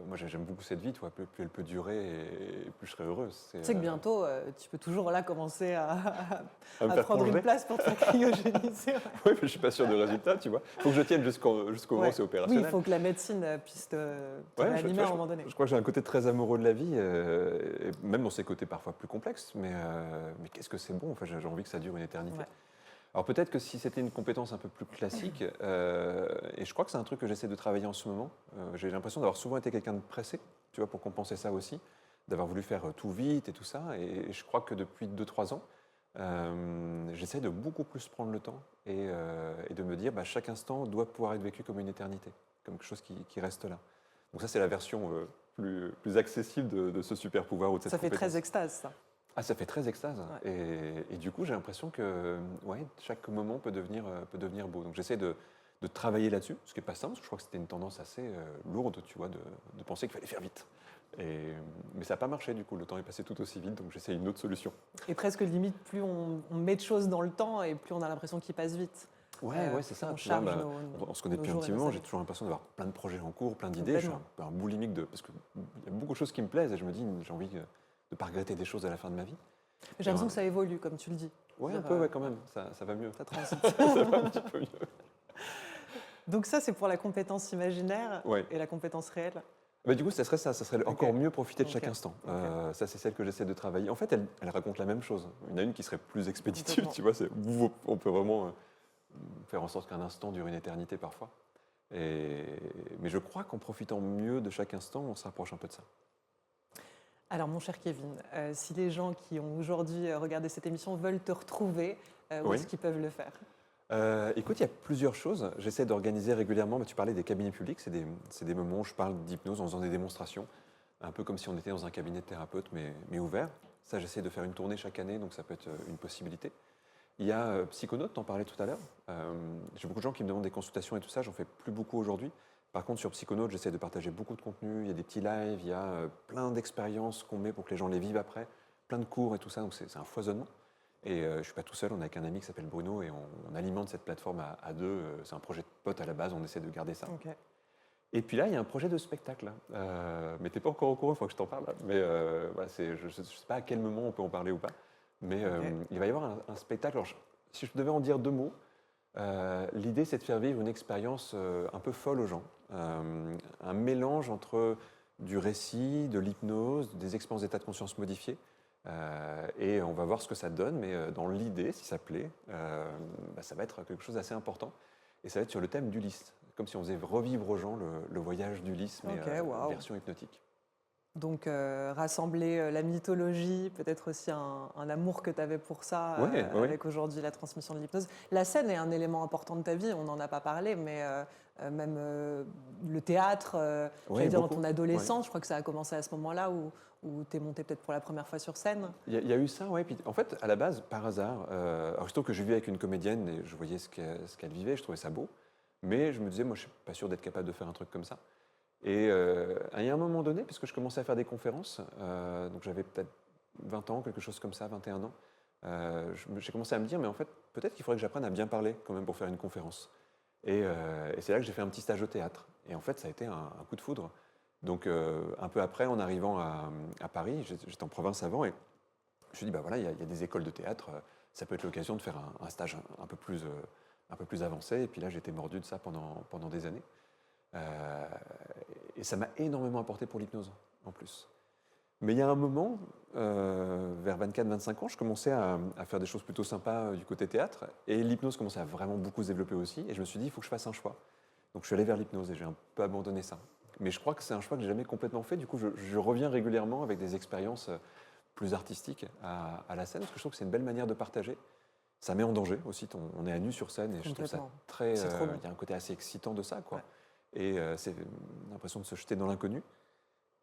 moi j'aime beaucoup cette vie, tu vois, plus elle peut durer et plus je serai heureuse. Tu sais que bientôt, tu peux toujours là commencer à prendre congé. Une place pour te faire cryogéniser. Oui, mais je suis pas sûr du résultat, tu vois. Il faut que je tienne jusqu'au moment où c'est opérationnel. Oui, il faut que la médecine puisse te réanimer à un moment donné. Je crois que j'ai un côté très amoureux de la vie, et même dans ces côtés parfois plus complexes, mais qu'est-ce que c'est bon, enfin, j'ai envie que ça dure une éternité. Ouais. Alors peut-être que si c'était une compétence un peu plus classique, et je crois que c'est un truc que j'essaie de travailler en ce moment, j'ai l'impression d'avoir souvent été quelqu'un de pressé, tu vois, pour compenser ça aussi, d'avoir voulu faire tout vite et tout ça, et je crois que depuis 2-3 ans, j'essaie de beaucoup plus prendre le temps et de me dire chaque instant doit pouvoir être vécu comme une éternité, comme quelque chose qui reste là. Donc ça c'est la version plus accessible de ce super pouvoir ou de cette compétence. Ça fait très extase, ça. Ah, ça fait très extase. Ouais. Et du coup, j'ai l'impression que chaque moment peut devenir beau. Donc j'essaie de travailler là-dessus, ce qui n'est pas simple, parce que je crois que c'était une tendance assez lourde, tu vois, de penser qu'il fallait faire vite. Mais ça n'a pas marché du coup, le temps est passé tout aussi vite, donc j'essaie une autre solution. Et presque limite, plus on met de choses dans le temps et plus on a l'impression qu'il passe vite. Ouais, c'est ça. On Tu vois, charge on se connaît nos depuis un jours et petit nos moment, années. j'ai toujours l'impression d'avoir plein de projets en cours, plein d'idées. Je suis Complètement. un boulimique parce qu'il y a beaucoup de choses qui me plaisent et je me dis, j'ai envie de ne pas regretter des choses à la fin de ma vie. J'ai l'impression que ça évolue, comme tu le dis. Ouais, un C'est-à-dire, peu, ouais, quand même, ça va mieux. Ça transite. Ça va un petit peu mieux. Donc ça, c'est pour la compétence imaginaire Ouais. et la compétence réelle. Bah, du coup, ça serait encore mieux profiter de chaque Ok. instant. Ok. Ça, c'est celle que j'essaie de travailler. En fait, elle raconte la même chose. Il y en a une qui serait plus expéditive, Complètement. tu vois. On peut vraiment faire en sorte qu'un instant dure une éternité parfois. Mais je crois qu'en profitant mieux de chaque instant, on se rapproche un peu de ça. Alors, mon cher Kevin, si les gens qui ont aujourd'hui regardé cette émission veulent te retrouver, où Oui. est-ce qu'ils peuvent le faire? Écoute, il y a plusieurs choses. J'essaie d'organiser régulièrement, mais tu parlais des cabinets publics, c'est des moments où je parle d'hypnose en faisant des démonstrations, un peu comme si on était dans un cabinet de thérapeute, mais ouvert. Ça, j'essaie de faire une tournée chaque année, donc ça peut être une possibilité. Il y a Psychonautes, t'en parlais tout à l'heure. J'ai beaucoup de gens qui me demandent des consultations et tout ça, j'en fais plus beaucoup aujourd'hui. Par contre, sur Psychonautes, j'essaie de partager beaucoup de contenu, il y a des petits lives, il y a plein d'expériences qu'on met pour que les gens les vivent après, plein de cours et tout ça, donc c'est un foisonnement. Et je ne suis pas tout seul, on est avec un ami qui s'appelle Bruno et on alimente cette plateforme à deux. C'est un projet de pote à la base, on essaie de garder ça. Ok. Et puis là, il y a un projet de spectacle. Mais tu n'es pas encore au courant, il faut que je t'en parle. Là. Mais voilà, je ne sais pas à quel moment on peut en parler ou pas. Mais Ok. il va y avoir un spectacle. Alors, si je devais en dire deux mots, l'idée c'est de faire vivre une expérience un peu folle aux gens. Un mélange entre du récit, de l'hypnose, des expériences d'état de conscience modifiées. Et on va voir ce que ça donne, mais dans l'idée, si ça plaît, ça va être quelque chose d'assez important. Et ça va être sur le thème d'Ulysse, comme si on faisait revivre aux gens le voyage d'Ulysse, mais Ok, waouh. version hypnotique. Donc, rassembler la mythologie, peut-être aussi un amour que tu avais pour ça, Ouais, ouais. avec aujourd'hui la transmission de l'hypnose. La scène est un élément important de ta vie, on n'en a pas parlé, mais même le théâtre, Ouais, j'allais dire dans beaucoup, ton adolescence, je crois que ça a commencé à ce moment-là où tu es monté peut-être pour la première fois sur scène. Il y a eu ça, ouais. Puis, en fait, à la base, par hasard, alors surtout que je vivais avec une comédienne et je voyais ce qu'elle vivait, je trouvais ça beau. Mais je me disais, moi, je ne suis pas sûr d'être capable de faire un truc comme ça. Et il y a un moment donné, puisque je commençais à faire des conférences, donc j'avais peut-être 20 ans, quelque chose comme ça, 21 ans, j'ai commencé à me dire, mais en fait, peut-être qu'il faudrait que j'apprenne à bien parler quand même pour faire une conférence. Et c'est là que j'ai fait un petit stage au théâtre. Et en fait, ça a été un coup de foudre. Donc, un peu après, en arrivant à Paris, j'étais en province avant, et je me suis dit, bah voilà, il y a des écoles de théâtre, ça peut être l'occasion de faire un stage un peu plus avancé. Et puis là, j'ai été mordu de ça pendant des années. Et ça m'a énormément apporté pour l'hypnose, en plus. Mais il y a un moment, vers 24-25 ans, je commençais à faire des choses plutôt sympas du côté théâtre, et l'hypnose commençait à vraiment beaucoup se développer aussi, et je me suis dit, il faut que je fasse un choix. Donc je suis allé vers l'hypnose, et j'ai un peu abandonné ça. Mais je crois que c'est un choix que j'ai jamais complètement fait, du coup je reviens régulièrement avec des expériences plus artistiques à la scène, parce que je trouve que c'est une belle manière de partager. Ça met en danger aussi, on est à nu sur scène, et je trouve ça Complètement. très... C'est trop bon. Il y a un côté assez excitant de ça, quoi. Ouais. Et c'est l'impression de se jeter dans l'inconnu.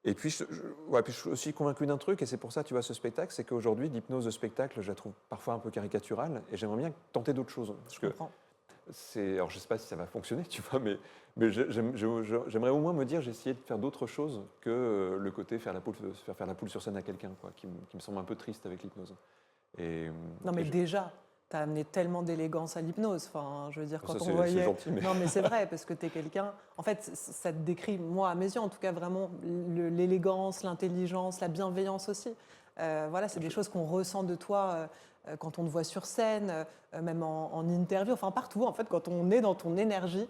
Et puis, puis je suis aussi convaincu d'un truc, et c'est pour ça, tu vois, ce spectacle, c'est qu'aujourd'hui, l'hypnose de spectacle, je la trouve parfois un peu caricaturale, et j'aimerais bien tenter d'autres choses. Parce Je que comprends. alors je ne sais pas si ça va fonctionner, tu vois, mais j'aimerais au moins me dire, j'ai essayé de faire d'autres choses que le côté faire la poule sur scène à quelqu'un, quoi, qui me semble un peu triste avec l'hypnose. Non, mais et déjà, tu as amené tellement d'élégance à l'hypnose. Enfin, je veux dire, Ça, quand on c'est voyait. gentil, mais- Non, mais c'est vrai, parce que tu es quelqu'un. En fait, ça te décrit, moi, à mes yeux, en tout cas, vraiment l'élégance, l'intelligence, la bienveillance aussi. Voilà, c'est des choses qu'on ressent de toi quand on te voit sur scène, même en interview, enfin partout. En fait, quand on est dans ton énergie,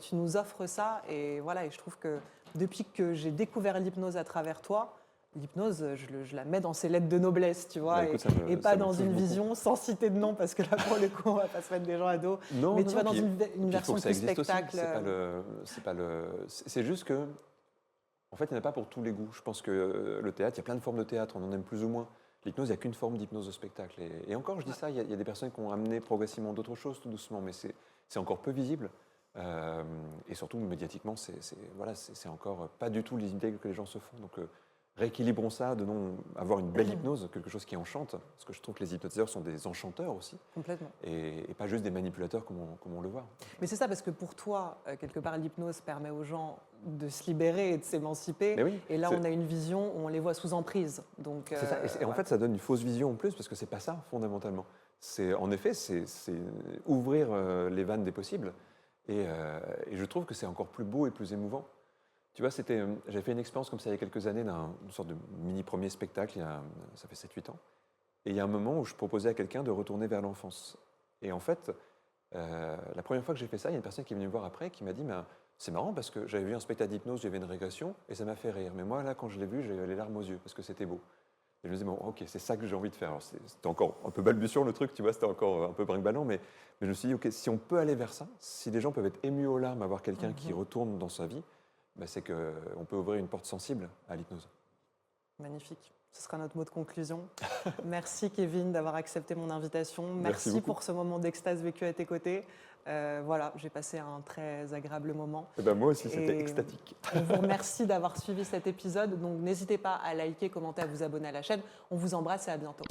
tu nous offres ça. Et voilà, et je trouve que depuis que j'ai découvert l'hypnose à travers toi, l'hypnose, je la mets dans ses lettres de noblesse, tu vois, Bah, écoute, ça me- et ça pas me dans touche une beaucoup. vision sans citer de nom, parce que là, pour le coup, on va pas se mettre des gens à dos. Non, Mais non, tu vas non, dans puis- une puis il faut version que ça plus existe aussi. spectacle. C'est juste que, en fait, il n'y en a pas pour tous les goûts. Je pense que le théâtre, il y a plein de formes de théâtre, on en aime plus ou moins. L'hypnose, il n'y a qu'une forme d'hypnose de spectacle. Et encore, je dis ça, il y a des personnes qui ont amené progressivement d'autres choses, tout doucement, mais c'est encore peu visible. Et surtout, médiatiquement, c'est encore pas du tout les idées que les gens se font. Donc, rééquilibrons ça, donnons avoir une belle hypnose, quelque chose qui enchante, parce que je trouve que les hypnotiseurs sont des enchanteurs aussi, Complètement. et pas juste des manipulateurs comme on le voit. Mais c'est ça, parce que pour toi, quelque part, l'hypnose permet aux gens de se libérer et de s'émanciper. Mais oui, Et là, on a une vision où on les voit sous emprise. Donc, c'est ça. Et en fait, ça donne une fausse vision en plus, parce que c'est pas ça, fondamentalement. En effet, c'est ouvrir les vannes des possibles. Et je trouve que c'est encore plus beau et plus émouvant. Tu vois, j'avais fait une expérience comme ça il y a quelques années, une sorte de mini premier spectacle, ça fait 7-8 ans. Et il y a un moment où je proposais à quelqu'un de retourner vers l'enfance. Et en fait, la première fois que j'ai fait ça, il y a une personne qui est venue me voir après qui m'a dit c'est marrant parce que j'avais vu un spectacle d'hypnose, j'avais une régression et ça m'a fait rire. Mais moi, là, quand je l'ai vu, j'ai les larmes aux yeux parce que c'était beau. Et je me disais, bon, ok, c'est ça que j'ai envie de faire. Alors, c'était encore un peu balbutiant le truc, tu vois, c'était encore un peu brinque-ballant, mais je me suis dit, ok, si on peut aller vers ça, si les gens peuvent être émus aux larmes à voir quelqu'un qui retourne dans sa vie, c'est qu'on peut ouvrir une porte sensible à l'hypnose. Magnifique. Ce sera notre mot de conclusion. Merci Kevin d'avoir accepté mon invitation. Merci pour ce moment d'extase vécu à tes côtés. Voilà, j'ai passé un très agréable moment. Et moi aussi, c'était extatique. On vous remercie d'avoir suivi cet épisode. Donc n'hésitez pas à liker, commenter, à vous abonner à la chaîne. On vous embrasse et à bientôt.